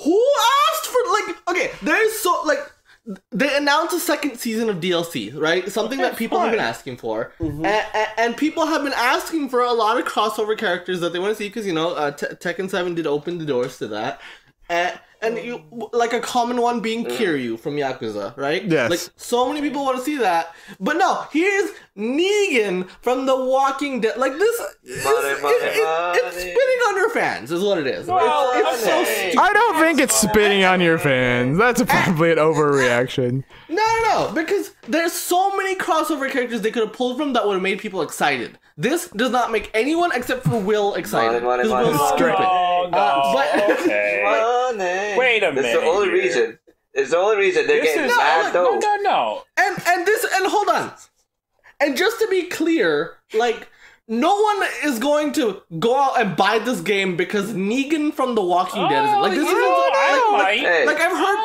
Speaker 4: Who asked for, like, okay, there's so, like, they announced a second season of DLC, right? Something that people have been asking for. Mm-hmm. And people have been asking for a lot of crossover characters that they want to see, because, you know, Tekken 7 did open the doors to that. And you, like, a common one being K.Rool from Yakuza, right?
Speaker 1: Yes.
Speaker 4: Like, so many people want to see that. But no, here's Negan from The Walking Dead. Like, this, it's spitting on your fans, is what it is.
Speaker 2: Well,
Speaker 4: it's so stupid.
Speaker 1: I don't think it's spitting on your fans. That's probably an overreaction.
Speaker 4: No, because there's so many crossover characters they could have pulled from that would have made people excited. This does not make anyone except for Will excited. Because Will's stupid.
Speaker 2: Okay. Wait a minute.
Speaker 5: That's the only reason. It's the only reason they're getting mad, though.
Speaker 2: No.
Speaker 4: And hold on. And just to be clear, like, no one is going to go out and buy this game because Negan from The Walking Dead is in. Like, this isn't like I've heard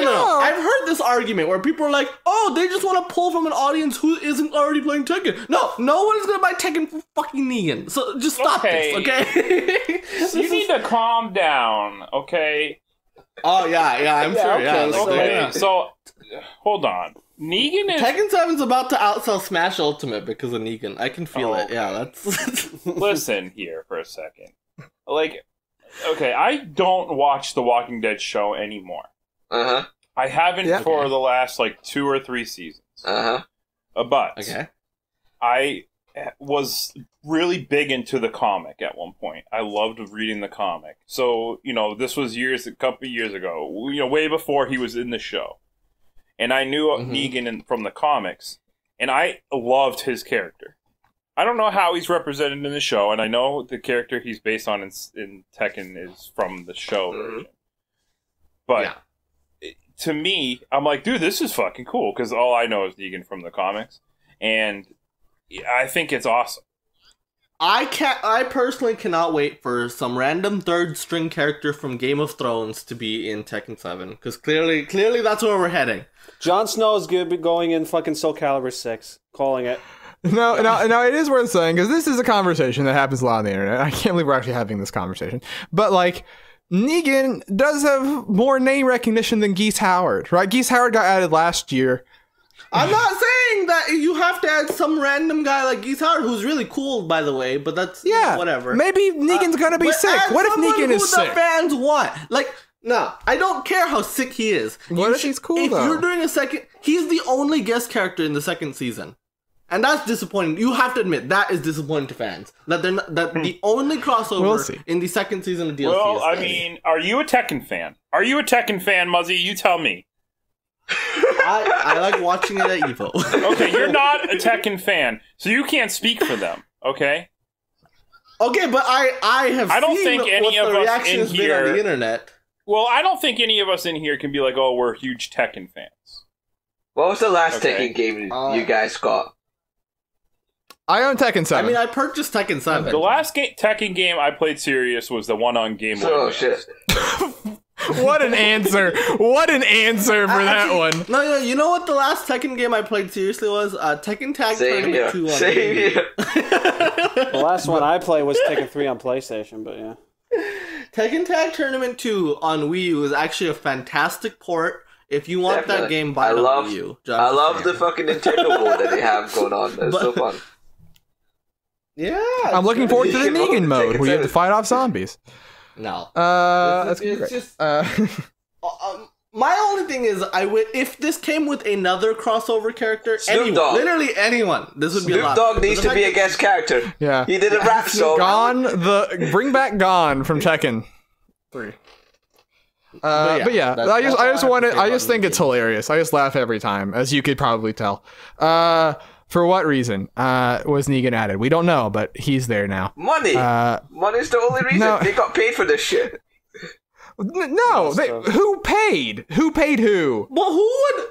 Speaker 4: no. I've heard this argument where people are like, oh, they just want to pull from an audience who isn't already playing Tekken. No one is gonna buy Tekken for fucking Negan. So just stop this, okay?
Speaker 2: You need to calm down, okay?
Speaker 4: Oh yeah, I'm sure.
Speaker 2: Okay. So hold on. Negan is...
Speaker 4: Tekken 7's about to outsell Smash Ultimate because of Negan. I can feel it. Yeah, that's...
Speaker 2: Listen here for a second. Like, okay, I don't watch the Walking Dead show anymore.
Speaker 5: Uh-huh.
Speaker 2: I haven't for the last, like, 2 or 3 seasons.
Speaker 5: Uh-huh.
Speaker 2: But I was really big into the comic at one point. I loved reading the comic. So, you know, this was a couple of years ago. You know, way before he was in the show. And I knew Negan from the comics, and I loved his character. I don't know how he's represented in the show, and I know the character he's based on in Tekken is from the show version. But to me, I'm like, dude, this is fucking cool, because all I know is Negan from the comics, and I think it's awesome.
Speaker 4: I personally cannot wait for some random third string character from Game of Thrones to be in Tekken 7, because clearly that's where we're heading.
Speaker 3: Jon Snow is going to be going in fucking Soul Calibur 6. Calling it.
Speaker 1: No, it is worth saying, because this is a conversation that happens a lot on the internet. I can't believe we're actually having this conversation. But, like, Negan does have more name recognition than Geese Howard, right? Geese Howard got added last year.
Speaker 4: I'm not saying that you have to add some random guy like Geese Howard, who's really cool, by the way, but that's whatever.
Speaker 1: Maybe Negan's gonna be sick. What if Negan is sick?
Speaker 4: The fans want. Like, no, I don't care how sick he is.
Speaker 1: What if he's cool, though?
Speaker 4: If you're doing he's the only guest character in the second season. And that's disappointing. You have to admit, that is disappointing to fans. That they're not, that the only crossover in the second season of DLC
Speaker 2: Well, I mean, are you a Tekken fan? Are you a Tekken fan, Muzzy? You tell me.
Speaker 4: I like watching it at EVO.
Speaker 2: Okay, you're not a Tekken fan, so you can't speak for them, okay?
Speaker 4: Okay, but I don't
Speaker 2: seen think any of us in here
Speaker 4: on the internet.
Speaker 2: Well, I don't think any of us in here can be like, oh, we're huge Tekken fans.
Speaker 5: What was the last Tekken game you guys got?
Speaker 1: I own Tekken 7.
Speaker 4: I mean, I purchased Tekken 7.
Speaker 2: The last Tekken game I played serious was the one on Game Boy.
Speaker 5: Oh, shit.
Speaker 1: What an answer. What an answer for that one.
Speaker 4: No, you know what the last Tekken game I played seriously was? Tekken Tag Tournament 2 on
Speaker 5: Same here.
Speaker 3: The last one I played was Tekken 3 on PlayStation, but yeah.
Speaker 4: Tekken Tag Tournament 2 on Wii U is actually a fantastic port. If you want that game, buy the Wii U.
Speaker 5: I love the fucking Nintendo mode that they have going on. That's so fun.
Speaker 4: Yeah.
Speaker 1: I'm looking forward to the Negan mode where you have to fight off zombies.
Speaker 4: No.
Speaker 1: That's
Speaker 4: it's
Speaker 1: great.
Speaker 4: just my only thing is, if this came with another crossover character, literally anyone, this would be a lot.
Speaker 5: Snoop Dogg needs to be a guest character.
Speaker 1: Yeah,
Speaker 5: he did a rap song.
Speaker 1: Bring back Gon from Tekken 3. But yeah, I just think it's hilarious. I just laugh every time, as you could probably tell. For what reason was Negan added? We don't know, but he's there now.
Speaker 5: Money. Money's the only reason. No. They got paid for this shit.
Speaker 1: No, who paid? Who paid who?
Speaker 4: Well, who would?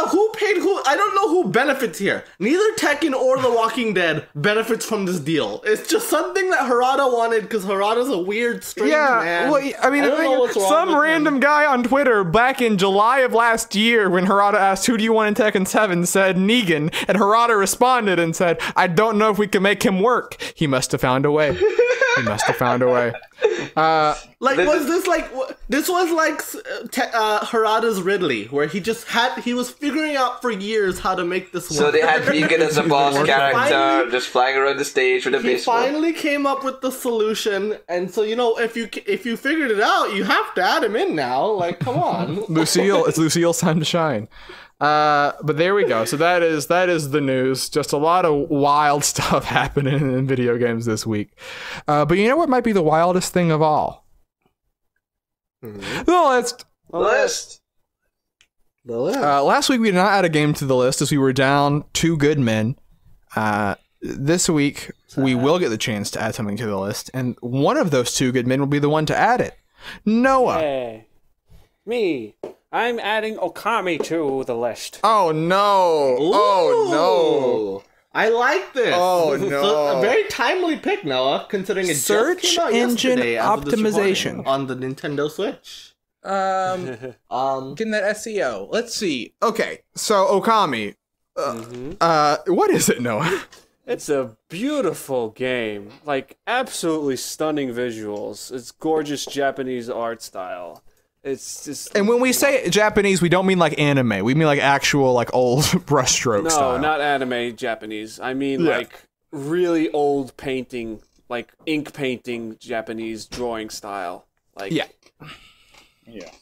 Speaker 4: Who paid who? I don't know who benefits here. Neither Tekken or The Walking Dead benefits from this deal. It's just something that Harada wanted because Harada's a weird, strange man.
Speaker 1: Well, I mean, some random guy on Twitter back in July of last year when Harada asked, who do you want in Tekken 7, said Negan, and Harada responded and said, I don't know if we can make him work. He must have found a way. He must have found a way. This was like Harada's Ridley, where he was figuring out for years how to make this work.
Speaker 5: So they had Negan as a boss character, just flying around the stage with a baseball.
Speaker 4: He finally came up with the solution, and so if you figured it out, you have to add him in now. Like, come on,
Speaker 1: it's Lucille's time to shine. But there we go. So that is the news. Just a lot of wild stuff happening in video games this week. But you know what might be the wildest thing of all? The list. Last week we did not add a game to the list as we were down 2 good men. This week we will get the chance to add something to the list, and one of those 2 good men will be the one to add it. Noah.
Speaker 3: Hey. Me. I'm adding Okami to the list.
Speaker 1: Oh no!
Speaker 4: Ooh.
Speaker 1: Oh no!
Speaker 4: I like this.
Speaker 1: Oh no!
Speaker 4: A very timely pick, Noah, considering it
Speaker 1: search
Speaker 4: just came out
Speaker 1: engine optimization
Speaker 4: on the Nintendo Switch.
Speaker 1: Getting that SEO. Let's see. Okay, so Okami. What is it, Noah?
Speaker 3: It's a beautiful game. Like, absolutely stunning visuals. It's gorgeous Japanese art style. It's just,
Speaker 1: and when we say Japanese, we don't mean like anime. We mean like actual like old brushstroke style.
Speaker 3: No, not anime Japanese. I mean like really old painting, like ink painting Japanese drawing style. Like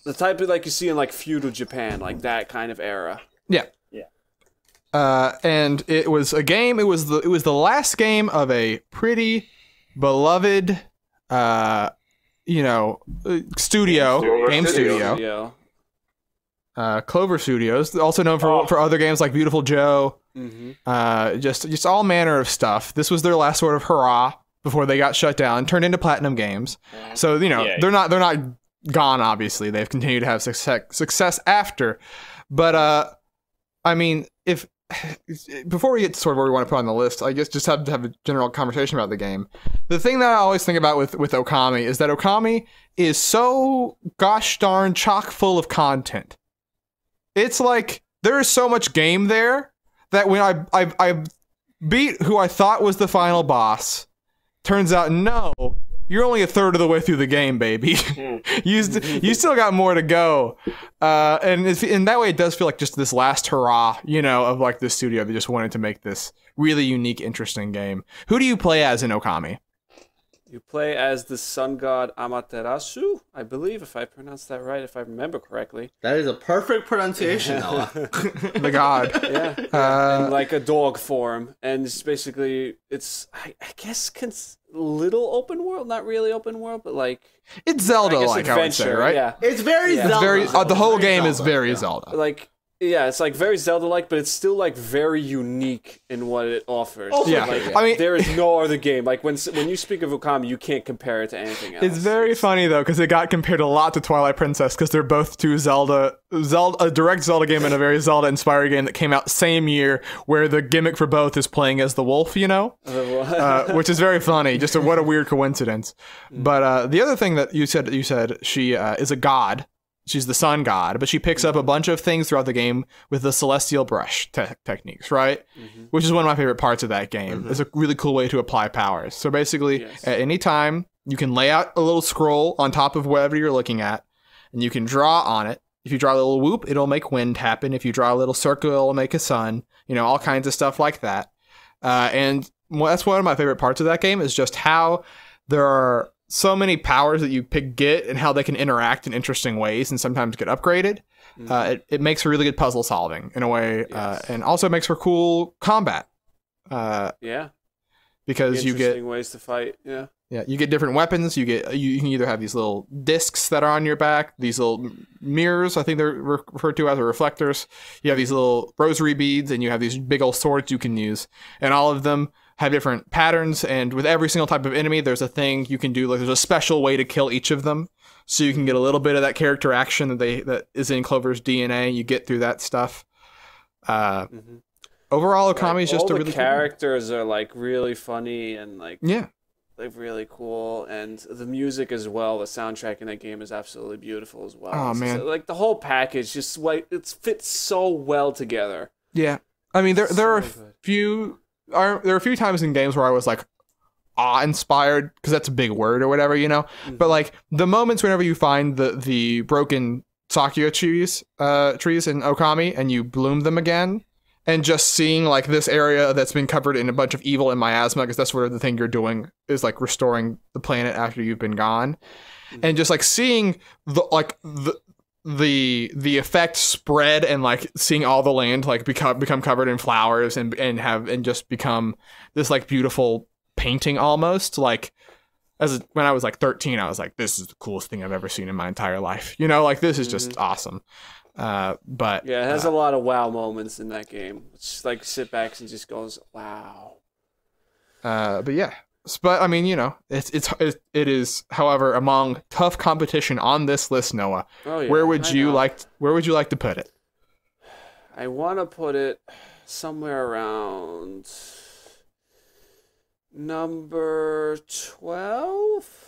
Speaker 3: the type of like you see in like feudal Japan, like that kind of era.
Speaker 1: Yeah. And it was a game. It was the last game of a pretty beloved game studio. Clover Studios, also known for other games like Beautiful Joe, just all manner of stuff. This was their last sort of hurrah before they got shut down, turned into Platinum Games. So they're not gone. Obviously, they've continued to have success after. But I mean, before we get to sort of where we want to put on the list, I guess just have to have a general conversation about the game. The thing that I always think about with Okami is that Okami is so gosh darn chock full of content. It's like there is so much game there that when I beat who I thought was the final boss, turns out no, you're only a third of the way through the game, baby. You still got more to go. And in that way, it does feel like just this last hurrah, of like this studio that just wanted to make this really unique, interesting game. Who do you play as in Okami?
Speaker 3: You play as the sun god Amaterasu, I believe, if I pronounced that right, if I remember correctly.
Speaker 4: That is a perfect pronunciation, Noah.
Speaker 1: The god.
Speaker 3: Yeah. In like a dog form. And it's basically, I guess, little open world, not really open world, but like...
Speaker 1: It's Zelda-like, I would say, right?
Speaker 3: Yeah.
Speaker 4: It's very Zelda.
Speaker 1: The whole game is very Zelda.
Speaker 3: Like... Yeah, it's like very Zelda-like, but it's still like very unique in what it offers.
Speaker 1: I mean,
Speaker 3: there is no other game. Like when you speak of Okami, you can't compare it to anything else.
Speaker 1: It's very funny though, because it got compared a lot to Twilight Princess, because they're both two a direct Zelda game and a very Zelda-inspired game that came out same year, where the gimmick for both is playing as the wolf, which is very funny. Just what a weird coincidence. But the other thing that you said she is a god. She's the sun god, but she picks up a bunch of things throughout the game with the celestial brush techniques, right? Which is one of my favorite parts of that game. It's a really cool way to apply powers. So basically, at any time, you can lay out a little scroll on top of whatever you're looking at, and you can draw on it. If you draw a little whoop, it'll make wind happen. If you draw a little circle, it'll make a sun. All kinds of stuff like that. And that's one of my favorite parts of that game is just how there are so many powers that you get and how they can interact in interesting ways and sometimes get upgraded. It makes for really good puzzle solving in a way, and also makes for cool combat. Because you get
Speaker 3: ways to fight.
Speaker 1: Yeah, you get different weapons. You can either have these little discs that are on your back, these little mirrors, I think they're referred to as, or reflectors. You have these little rosary beads, and you have these big old swords you can use. And all of them have different patterns, and with every single type of enemy, there's a thing you can do. Like there's a special way to kill each of them, so you can get a little bit of that character action that is in Clover's DNA. You get through that stuff. Overall, Okami is just a really
Speaker 3: all the characters are like really funny and like really cool, and the music as well. The soundtrack in that game is absolutely beautiful as well.
Speaker 1: Oh man,
Speaker 3: like the whole package just it fits so well together.
Speaker 1: Yeah, I mean there are a few times in games where I was like awe-inspired, because that's a big word or whatever, But like the moments whenever you find the broken Sakura trees in Okami and you bloom them again. And just seeing like this area that's been covered in a bunch of evil and miasma, because that's where the thing you're doing is like restoring the planet after you've been gone, and just like seeing the effect spread, and like seeing all the land like become covered in flowers and just become this like beautiful painting almost. Like when I was like 13, I was like, this is the coolest thing I've ever seen in my entire life. Like this is just awesome. But
Speaker 3: yeah, it has a lot of wow moments in that game. It's like sit back and just goes wow.
Speaker 1: But I mean, it is, however, among tough competition on this list, Noah.
Speaker 3: Oh, yeah,
Speaker 1: where would you like to put it?
Speaker 3: I want to put it somewhere around number 12.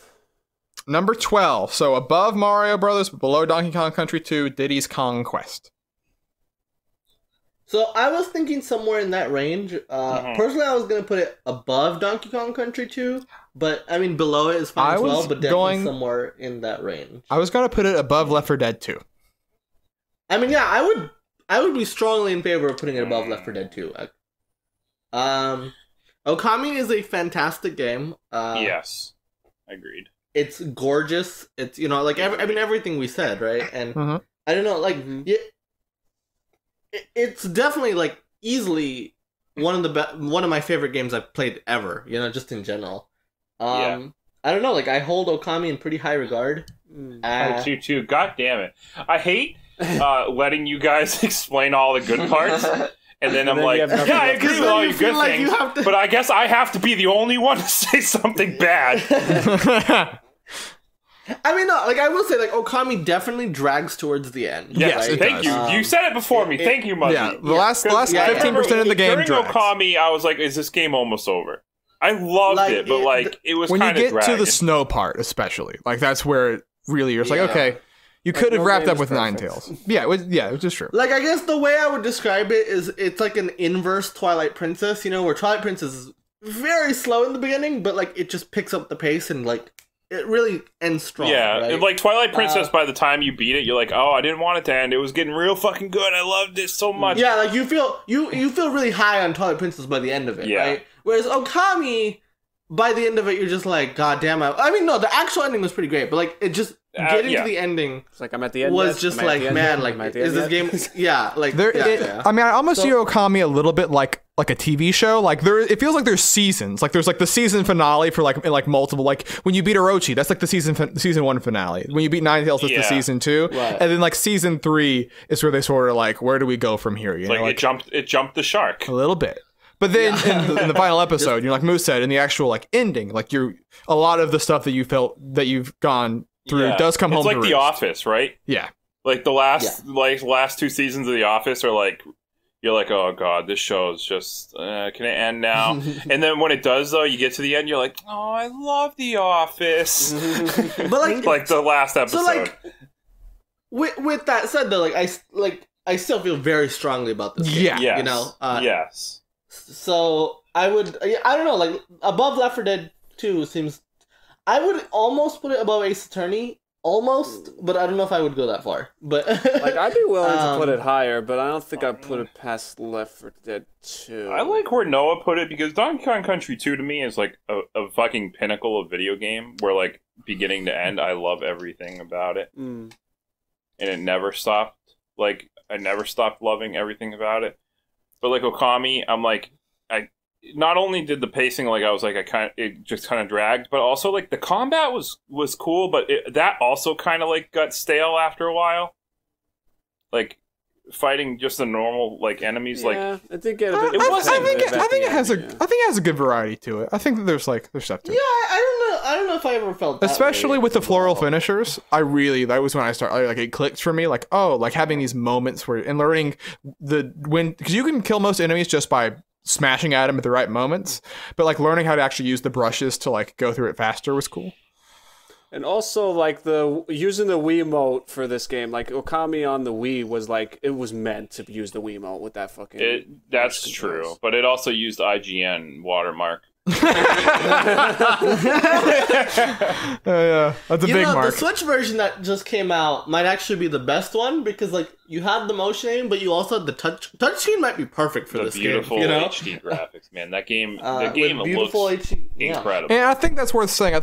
Speaker 1: Number 12, so above Mario Brothers, but below Donkey Kong Country 2, Diddy's Kong Quest.
Speaker 4: So I was thinking somewhere in that range. Personally, I was going to put it above Donkey Kong Country 2, but I mean below it is fine as well, but definitely somewhere in that range.
Speaker 1: I was going to put it above Left 4 Dead 2.
Speaker 4: I mean, yeah, I would be strongly in favor of putting it above Left 4 Dead 2. Okami is a fantastic game.
Speaker 2: Yes, agreed.
Speaker 4: It's gorgeous. It's everything we said, right? And I don't know, like it's definitely like easily one of my favorite games I've played ever. Just in general. I don't know, like I hold Okami in pretty high regard.
Speaker 2: I do too. God damn it! I hate letting you guys explain all the good parts. And then I'm like, yeah, I agree with all your good things, but I guess I have to be the only one to say something bad.
Speaker 4: I mean, no, like I will say, like Okami definitely drags towards the end.
Speaker 2: Yes,
Speaker 4: right?
Speaker 2: Thank you. You said it before me. Thank you, Muzzy.
Speaker 1: Yeah, the last 15% of the game
Speaker 2: during
Speaker 1: drags.
Speaker 2: Okami, I was like, is this game almost over? I loved it, but like it was kind of
Speaker 1: when you get to the snow part, especially, like that's where it really you're like, okay. You could have wrapped up with Ninetales. Yeah, it was just true.
Speaker 4: Like, I guess the way I would describe it is it's like an inverse Twilight Princess, where Twilight Princess is very slow in the beginning, but, like, it just picks up the pace and, like, it really ends strong.
Speaker 2: Yeah,
Speaker 4: right?
Speaker 2: like Twilight Princess, by the time you beat it, you're like, oh, I didn't want it to end. It was getting real fucking good. I loved it so much.
Speaker 4: Yeah, like, you feel really high on Twilight Princess by the end of it, right? Whereas Okami, by the end of it, you're just like, God damn it. I mean, no, the actual ending was pretty great, but, like, it just... Getting to the ending,
Speaker 3: it's like I'm at the end.
Speaker 4: Was just like, man, like, is this game? Yeah, like
Speaker 1: I mean, I almost see Okami a little bit like a TV show. Like it feels like there's seasons. Like there's like the season finale for like multiple. Like when you beat Orochi, that's like the season 1 finale. When you beat Ninetales, it's the season 2, right. And then like season 3 is where they sort of like, where do we go from here?
Speaker 2: Like it jumped the shark
Speaker 1: a little bit. But then in the final episode, like Moose said, in the actual like ending, like a lot of the stuff that you felt that you've gone through does come home.
Speaker 2: It's like
Speaker 1: to
Speaker 2: The Office, right?
Speaker 1: Yeah.
Speaker 2: Like the last 2 seasons of The Office are like, you're like, oh god, this show is just can it end now? And then when it does, though, you get to the end, you're like, oh, I love The Office. But like the last episode.
Speaker 4: So like, with that said, though, I still feel very strongly about this game.
Speaker 2: Yes. Yes.
Speaker 4: So I don't know, like above Left 4 Dead 2 seems. I would almost put it above Ace Attorney, almost, but I don't know if I would go that far. But
Speaker 3: like, I'd be willing to put it higher, but I don't think I'd put it past Left 4 Dead 2.
Speaker 2: I like where Noah put it because Donkey Kong Country 2 to me is like a fucking pinnacle of video game where like beginning to end, I love everything about it. And it never stopped. Like, I never stopped loving everything about it. But like Okami, I'm like, not only did the pacing, like I was like, it just kind of dragged, but also like the combat was cool, but that also kind of like got stale after a while. Like fighting just the normal like enemies, like
Speaker 3: I did get a bit.
Speaker 1: I think it has a good variety to it. I think that there's stuff to it.
Speaker 4: Yeah, I don't know if I ever felt that
Speaker 1: especially
Speaker 4: way.
Speaker 1: with the floral finishers. That was when I started, like, it clicked for me, like, oh, like having these moments where, and learning because you can kill most enemies just by smashing at them at the right moments, but like learning how to actually use the brushes to like go through it faster was cool.
Speaker 3: And also, like, using the Wiimote for this game, like, Okami on the Wii was, like, it was meant to use the Wiimote with that fucking...
Speaker 2: That's true, but it also used IGN watermark.
Speaker 1: Yeah, that's a big mark.
Speaker 4: The Switch version that just came out might actually be the best one because, like, you had the motion aim, but you also had the touchscreen might be perfect for this game.
Speaker 2: Beautiful HD graphics, man. That game looks incredible.
Speaker 1: And I think that's worth saying.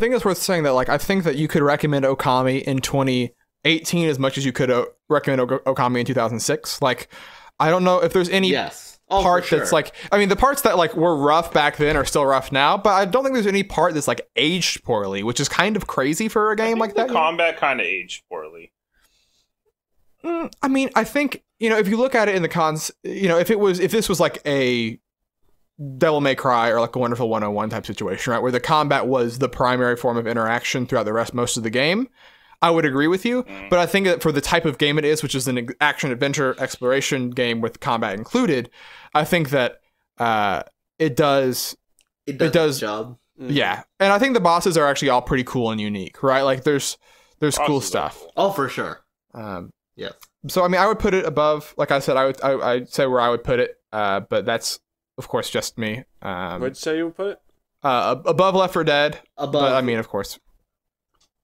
Speaker 1: That, like, I think that you could recommend Okami in 2018 as much as you could recommend Okami in 2006. Like, I don't know if there's any part that's like, I mean, the parts that like were rough back then are still rough now, but I don't think there's any part that's like aged poorly, which is kind of crazy for a game like that.
Speaker 2: The combat kind of aged poorly.
Speaker 1: I mean, I think, if you look at it in the cons, if this was like a Devil May Cry or like a Wonderful 101 type situation, right, where the combat was the primary form of interaction throughout most of the game, I would agree with you. But I think that for the type of game it is, which is an action adventure exploration game with combat included, I think that it does the job. Yeah, and I think the bosses are actually all pretty cool and unique, right? Like there's cool stuff.
Speaker 4: Oh, for sure. Yeah.
Speaker 1: So I mean, I would put it above. Like I said, I'd say where I would put it. But that's of course just me.
Speaker 3: Where'd you say you would put it?
Speaker 1: Above Left 4 Dead.
Speaker 4: Above.
Speaker 1: But I mean, of course,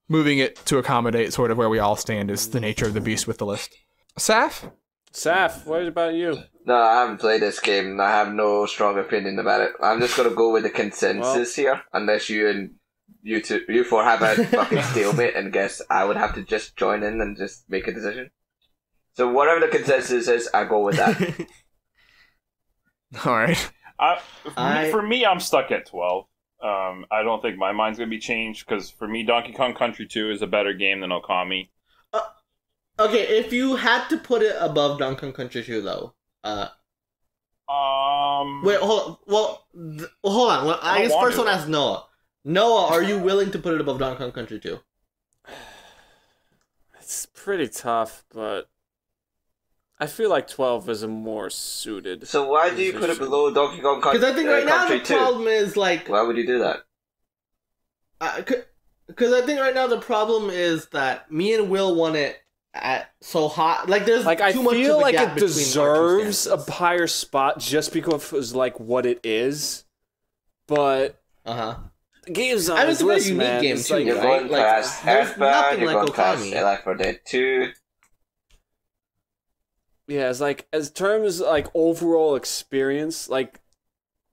Speaker 1: moving it to accommodate sort of where we all stand is the nature of the beast with the list. Saf,
Speaker 3: what about you?
Speaker 5: No, I haven't played this game, and I have no strong opinion about it. I'm just gonna go with the consensus here, unless you four have a fucking stalemate, and guess I would have to just join in and just make a decision. So whatever the consensus is, I go with that.
Speaker 1: All right.
Speaker 2: For me, I'm stuck at 12. I don't think my mind's gonna be changed because for me, Donkey Kong Country 2 is a better game than Okami.
Speaker 4: Okay, if you had to put it above Donkey Kong Country 2, though, wait, hold on. Well, hold on. Well, I guess first one asks Noah. Noah, are you willing to put it above Donkey Kong Country 2?
Speaker 3: It's pretty tough, but I feel like 12 is a more suited.
Speaker 5: So why do you put it below Donkey Kong Country 2?
Speaker 4: Because I think right now the problem is like...
Speaker 5: Why would you do that?
Speaker 4: Because I think right now the problem is that me and Will want it at so hot. Like there's
Speaker 3: like
Speaker 4: too much of a gap. I feel like it
Speaker 3: deserves a higher spot just because it was like what it is. But games on
Speaker 4: it's a very unique game too.
Speaker 5: You're going past Earthbound, you're going past Left 4 Dead 2.
Speaker 3: Yeah, it's like as terms like overall experience, like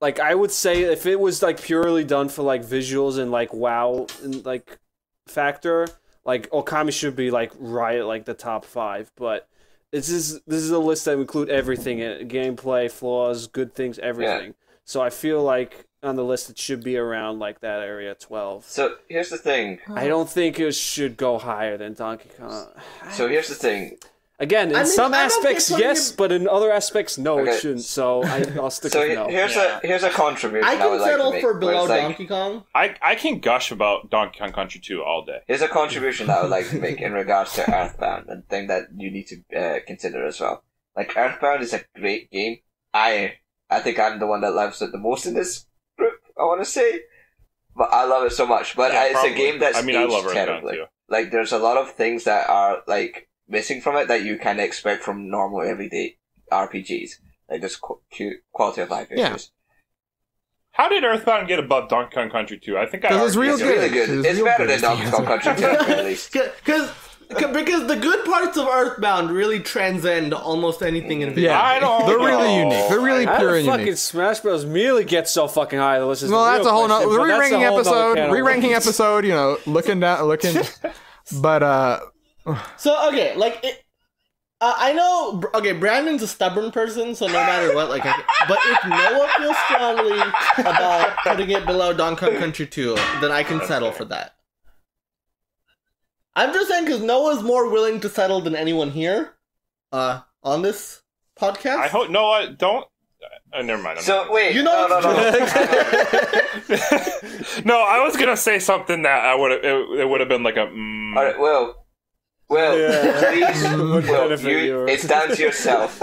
Speaker 3: I would say if it was like purely done for like visuals and like wow and like factor, like Okami should be like right at like the top 5. But this is a list that would include everything in it: gameplay, flaws, good things, everything. Yeah. So I feel like on the list it should be around like that area 12.
Speaker 5: So here's the thing:
Speaker 3: I don't think it should go higher than Donkey Kong.
Speaker 5: So here's the thing.
Speaker 3: Again, in some aspects, yes, but in other aspects, no, it shouldn't. So I'll stick with no.
Speaker 5: Here's a contribution
Speaker 4: I can settle
Speaker 5: like
Speaker 4: for below Donkey Kong.
Speaker 2: I can gush about Donkey Kong Country 2 all day.
Speaker 5: Here's a contribution that I would like to make in regards to Earthbound, and thing that you need to consider as well. Like, Earthbound is a great game. I think I'm the one that loves it the most in this group, I want to say. But I love it so much. But it's a game that's aged terribly. Too. Like, there's a lot of things that are, like, missing from it that you kind of expect from normal everyday RPGs, like just quality of life issues.
Speaker 2: How did Earthbound get above Donkey Kong Country 2? I think
Speaker 1: it's real good.
Speaker 5: Really good. It's better than Donkey Kong Country 2, at least.
Speaker 4: Because the good parts of Earthbound really transcend almost anything in video.
Speaker 1: Yeah, they're really unique. They're really pure and unique.
Speaker 3: Fucking Smash Bros. Melee gets so fucking high. Well, that's
Speaker 1: a whole nother re-ranking episode. Re-ranking episode. You know, looking. But
Speaker 4: So okay, like I know. Okay, Brandon's a stubborn person, so no matter what, like, but if Noah feels strongly about putting it below Donkey Kong Country 2, then I can settle for that. I'm just saying because Noah's more willing to settle than anyone here, on this podcast.
Speaker 2: I hope Noah don't. Never mind.
Speaker 5: Wait,
Speaker 2: no. No, I was gonna say something that I would. It would have been like a.
Speaker 5: All right. Well, please. It's down to yourself.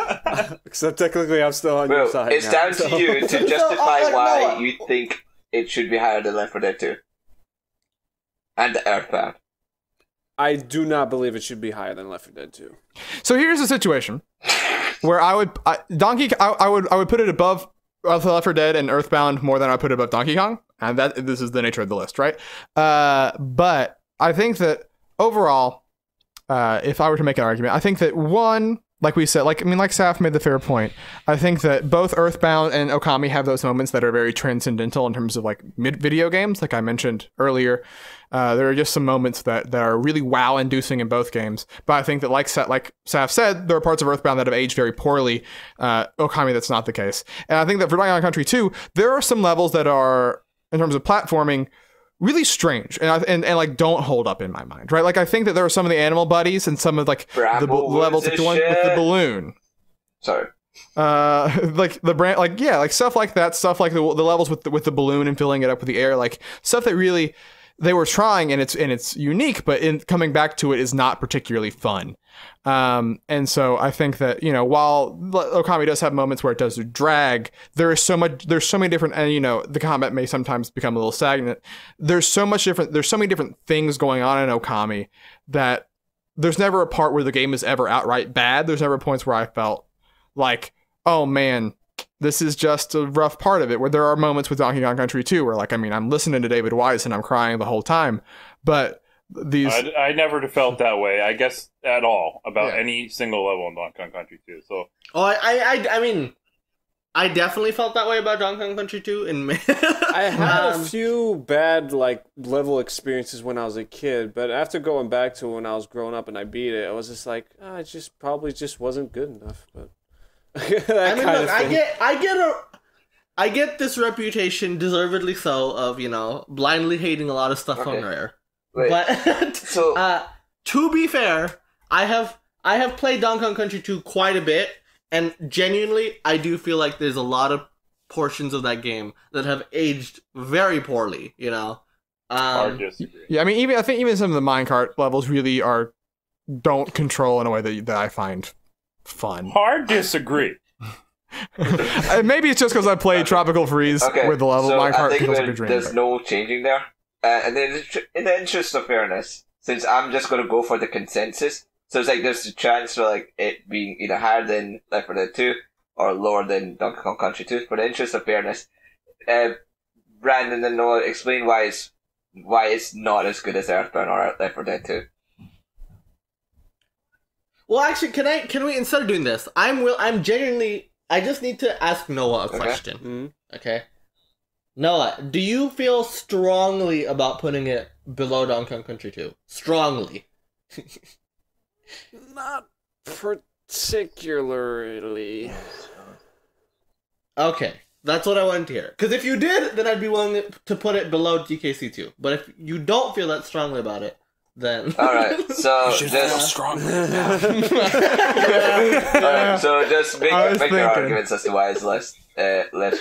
Speaker 3: Except technically, I'm still on your side.
Speaker 5: It's down to you to justify why you think it should be higher than Left 4 Dead 2 and the Earthbound.
Speaker 3: I do not believe it should be higher than Left 4 Dead 2.
Speaker 1: So here's a situation where I would put it above Left 4 Dead and Earthbound more than I put it above Donkey Kong, and this is the nature of the list, right? But I think that overall, if I were to make an argument, I think that one, like we said, like Saf made the fair point. I think that both Earthbound and Okami have those moments that are very transcendental in terms of like video games. Like I mentioned earlier, there are just some moments that are really wow-inducing in both games. But I think that like Saf said, there are parts of Earthbound that have aged very poorly. Okami, that's not the case. And I think that for Donkey Kong Country 2, there are some levels that are, in terms of platforming, really strange and like don't hold up in my mind, right? Like I think that there are some of the animal buddies and some of like the levels, like the one with the balloon.
Speaker 5: Sorry.
Speaker 1: Like the brand, like like stuff like that, stuff like the levels with the balloon and filling it up with the air, like stuff that really they were trying and it's unique, but in coming back to it is not particularly fun. And so I think that, you know, while Okami does have moments where it does drag, there's so many different, and you know, the combat may sometimes become a little stagnant. There's so many different things going on in Okami that there's never a part where the game is ever outright bad. There's never points where I felt like, oh man, this is just a rough part of it, where there are moments with Donkey Kong Country 2 where, like, I mean, I'm listening to David Wise and I'm crying the whole time, but these...
Speaker 2: I never felt that way, I guess, at all, about any single level in Donkey Kong Country 2, so...
Speaker 4: Oh, I mean, I definitely felt that way about Donkey Kong Country 2.
Speaker 3: I had a few bad, like, level experiences when I was a kid, but after going back to when I was growing up and I beat it, I was just like, it just probably just wasn't good enough, but...
Speaker 4: I mean, look, I get this reputation, deservedly so, of, you know, blindly hating a lot of stuff on Rare.
Speaker 5: Wait.
Speaker 4: But
Speaker 5: So,
Speaker 4: to be fair, I have played Donkey Kong Country 2 quite a bit, and genuinely, I do feel like there's a lot of portions of that game that have aged very poorly. You know.
Speaker 2: Hard disagree.
Speaker 1: Yeah, I mean, I think even some of the minecart levels really don't control in a way that I find fun.
Speaker 2: Hard disagree.
Speaker 1: Maybe it's just because I played Tropical Freeze where the level minecart feels like a dream.
Speaker 5: There's no changing there. And then in the interest of fairness, since I'm just going to go for the consensus, so it's like there's a chance for like it being either higher than Left 4 Dead 2 or lower than Donkey Kong Country 2. For the interest of fairness, Brandon and Noah, explain why it's not as good as Earthbound or Left 4 Dead 2.
Speaker 4: Well, actually, can we, instead of doing this, I'm genuinely, I just need to ask Noah a question.
Speaker 3: Mm-hmm.
Speaker 4: Okay? Noah, do you feel strongly about putting it below Donkey Kong Country 2? Strongly.
Speaker 3: Not particularly.
Speaker 4: Okay, that's what I wanted to hear. Because if you did, then I'd be willing to put it below DKC 2. But if you don't feel that strongly about it, then...
Speaker 5: Alright, so just...
Speaker 2: strongly.
Speaker 5: Alright, so just make your arguments as to why it's less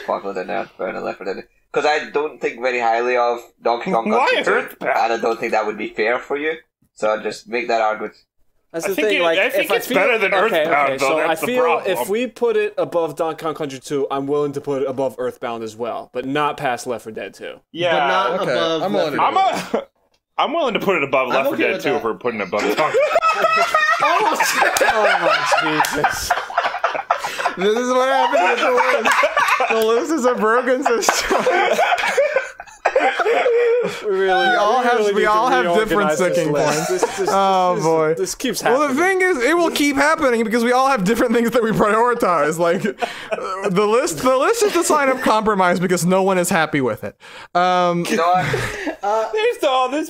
Speaker 5: popular than Earthbound and Left 4 Dead. Because I don't think very highly of Donkey Kong Country 2, and I don't think that would be fair for you. So I'll just make that argument.
Speaker 3: That's the thing, I think
Speaker 2: it's better than Earthbound, though.
Speaker 3: So
Speaker 2: that's
Speaker 3: I feel
Speaker 2: the problem.
Speaker 3: if we put it above Donkey Kong Country 2, I'm willing to put it above Earthbound as well, but not past Left 4 Dead 2.
Speaker 2: Yeah,
Speaker 4: but not above
Speaker 2: I'm willing to put it above Left 4 Dead 2 if we're putting it above Donkey
Speaker 3: Oh my Jesus.
Speaker 1: This is what happened with the list. The list is a broken system. We all have different sticking points. Boy.
Speaker 3: This keeps happening.
Speaker 1: Well, the thing is, it will keep happening because we all have different things that we prioritize. Like, the list is the sign of compromise because no one is happy with it.
Speaker 2: There's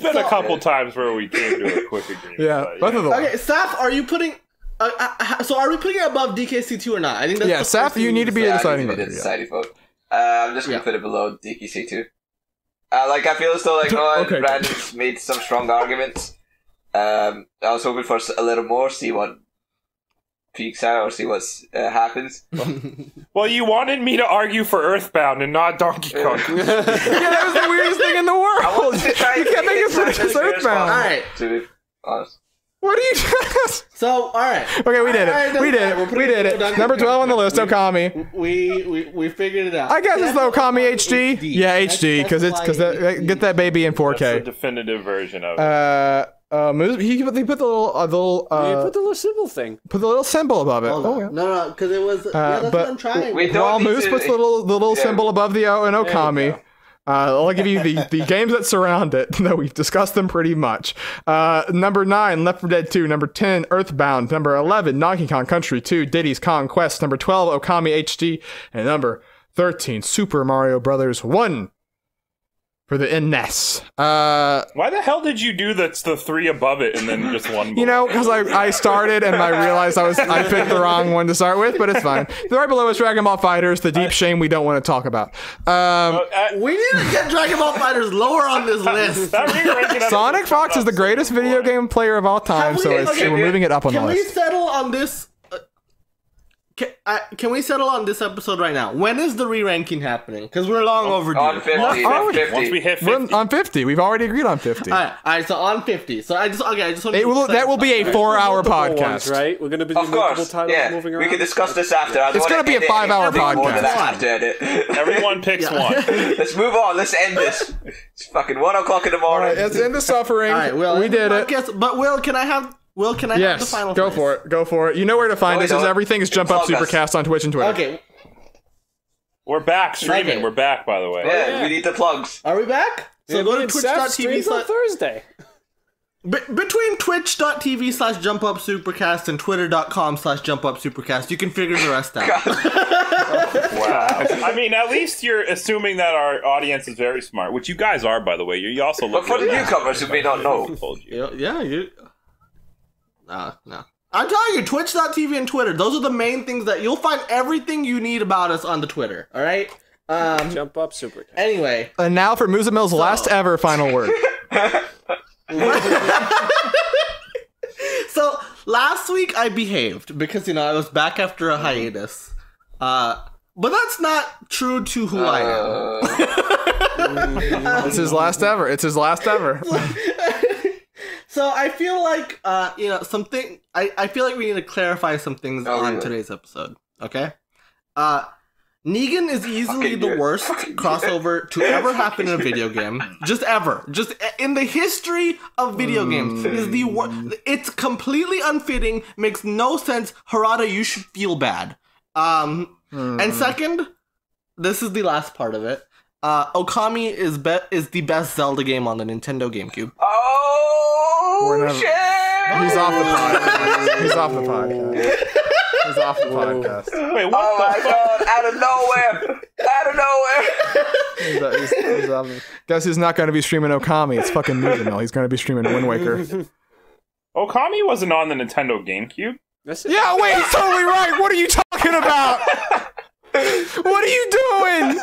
Speaker 2: been a couple times where we came to a quick agreement.
Speaker 1: Yeah, both of them.
Speaker 4: Okay, Saf, are you putting... so are we putting it above DKC2 or not? I think that's
Speaker 1: Saf, you need to be a deciding vote.
Speaker 5: I'm just gonna put it below DKC2. I feel as though Brandon's made some strong arguments. I was hoping for a little more, see what peaks out or see what happens.
Speaker 2: Well, you wanted me to argue for Earthbound and not Donkey Kong.
Speaker 1: Yeah, that was the weirdest thing in the world. You can't make it produce Earthbound.
Speaker 4: Alright.
Speaker 5: To be honest.
Speaker 1: What are you doing?
Speaker 4: So, alright.
Speaker 1: Okay, we did it. We did it. Number 12 on the list, Okami.
Speaker 4: We figured it out.
Speaker 1: I guess it's the Okami HD. Yeah, HD, because get that baby in 4K.
Speaker 2: That's the definitive version of it.
Speaker 1: They put the little
Speaker 3: put the little symbol thing.
Speaker 1: Put the little symbol above it.
Speaker 4: Oh, yeah. No, because it was. That's what I'm trying.
Speaker 1: While Moose puts the little symbol above the O in Okami. I'll give you the games that surround it. No, we've discussed them pretty much. Number 9, Left 4 Dead 2. Number 10, Earthbound. Number 11, Donkey Kong Country 2, Diddy's Kong Quest. Number 12, Okami HD. And number 13, Super Mario Brothers 1 for the NES.
Speaker 2: Why the hell did you do the 3 above it and then just 1 below?
Speaker 1: You know, because I started and I realized I picked the wrong one to start with, but it's fine. The right below is Dragon Ball FighterZ, the deep shame we don't want to talk about.
Speaker 4: We need to get Dragon Ball FighterZ lower on this list.
Speaker 1: Sonic Fox is the greatest video game player of all time, so we're moving it up on the list.
Speaker 4: Can we settle on this? Can we settle on this episode right now? When is the re-ranking happening? Because we're long overdue.
Speaker 5: On 50.
Speaker 2: Once we hit 50.
Speaker 1: We're on 50. We've already agreed on 50.
Speaker 4: All right, so on 50. So I just want to...
Speaker 1: That will be a 4-hour podcast.
Speaker 3: Ones, right? We're going to be doing multiple titles moving around.
Speaker 5: We can discuss this after.
Speaker 1: It's going to be a 5-hour podcast.
Speaker 2: Everyone picks one.
Speaker 5: Let's move on. Let's end this. It's fucking 1 o'clock in the morning.
Speaker 1: Let's end the suffering. All right, we did it.
Speaker 4: But Will, can I have the final
Speaker 1: go for it. Go for it. You know where to find us. Everything is Jump Up Supercast on Twitch and Twitter.
Speaker 4: Okay.
Speaker 2: We're back streaming. Okay. We're back, by the way.
Speaker 5: Yeah, we need the plugs.
Speaker 4: Are we back? So go to
Speaker 3: twitch.tv on Thursday.
Speaker 4: Between twitch.tv/jumpupsupercast and twitter.com/jumpupsupercast, you can figure the rest out.
Speaker 2: Wow. I mean, at least you're assuming that our audience is very smart, which you guys are, by the way. You also look.
Speaker 5: But for the newcomers who may not know.
Speaker 4: No. I'm telling you, twitch.tv and Twitter, those are the main things that you'll find everything you need about us on the Twitter, alright?
Speaker 3: Jump Up Supercast.
Speaker 4: Anyway.
Speaker 1: And now for Muzamil's last ever final word.
Speaker 4: So, last week I behaved because, I was back after a hiatus. But that's not true to who I am.
Speaker 1: It's his last ever. It's his last ever.
Speaker 4: So I feel like, I feel like we need to clarify some things on today's episode, okay? Negan is easily the worst crossover to ever happen in a video game. Just ever. Just in the history of video games. Is the it's completely unfitting, makes no sense. Harada, you should feel bad. And second, this is the last part of it. Okami is the best Zelda game on the Nintendo GameCube.
Speaker 5: Shit!
Speaker 1: He's off the podcast. He's off the podcast. He's off the podcast.
Speaker 2: Wait, what the fuck?
Speaker 5: God, out of nowhere!
Speaker 1: He's guess he's not going to be streaming Okami. It's fucking Muzamil. He's going to be streaming Wind Waker.
Speaker 2: Okami wasn't on the Nintendo GameCube.
Speaker 1: Yeah, wait, he's totally right. What are you talking about? What are you doing?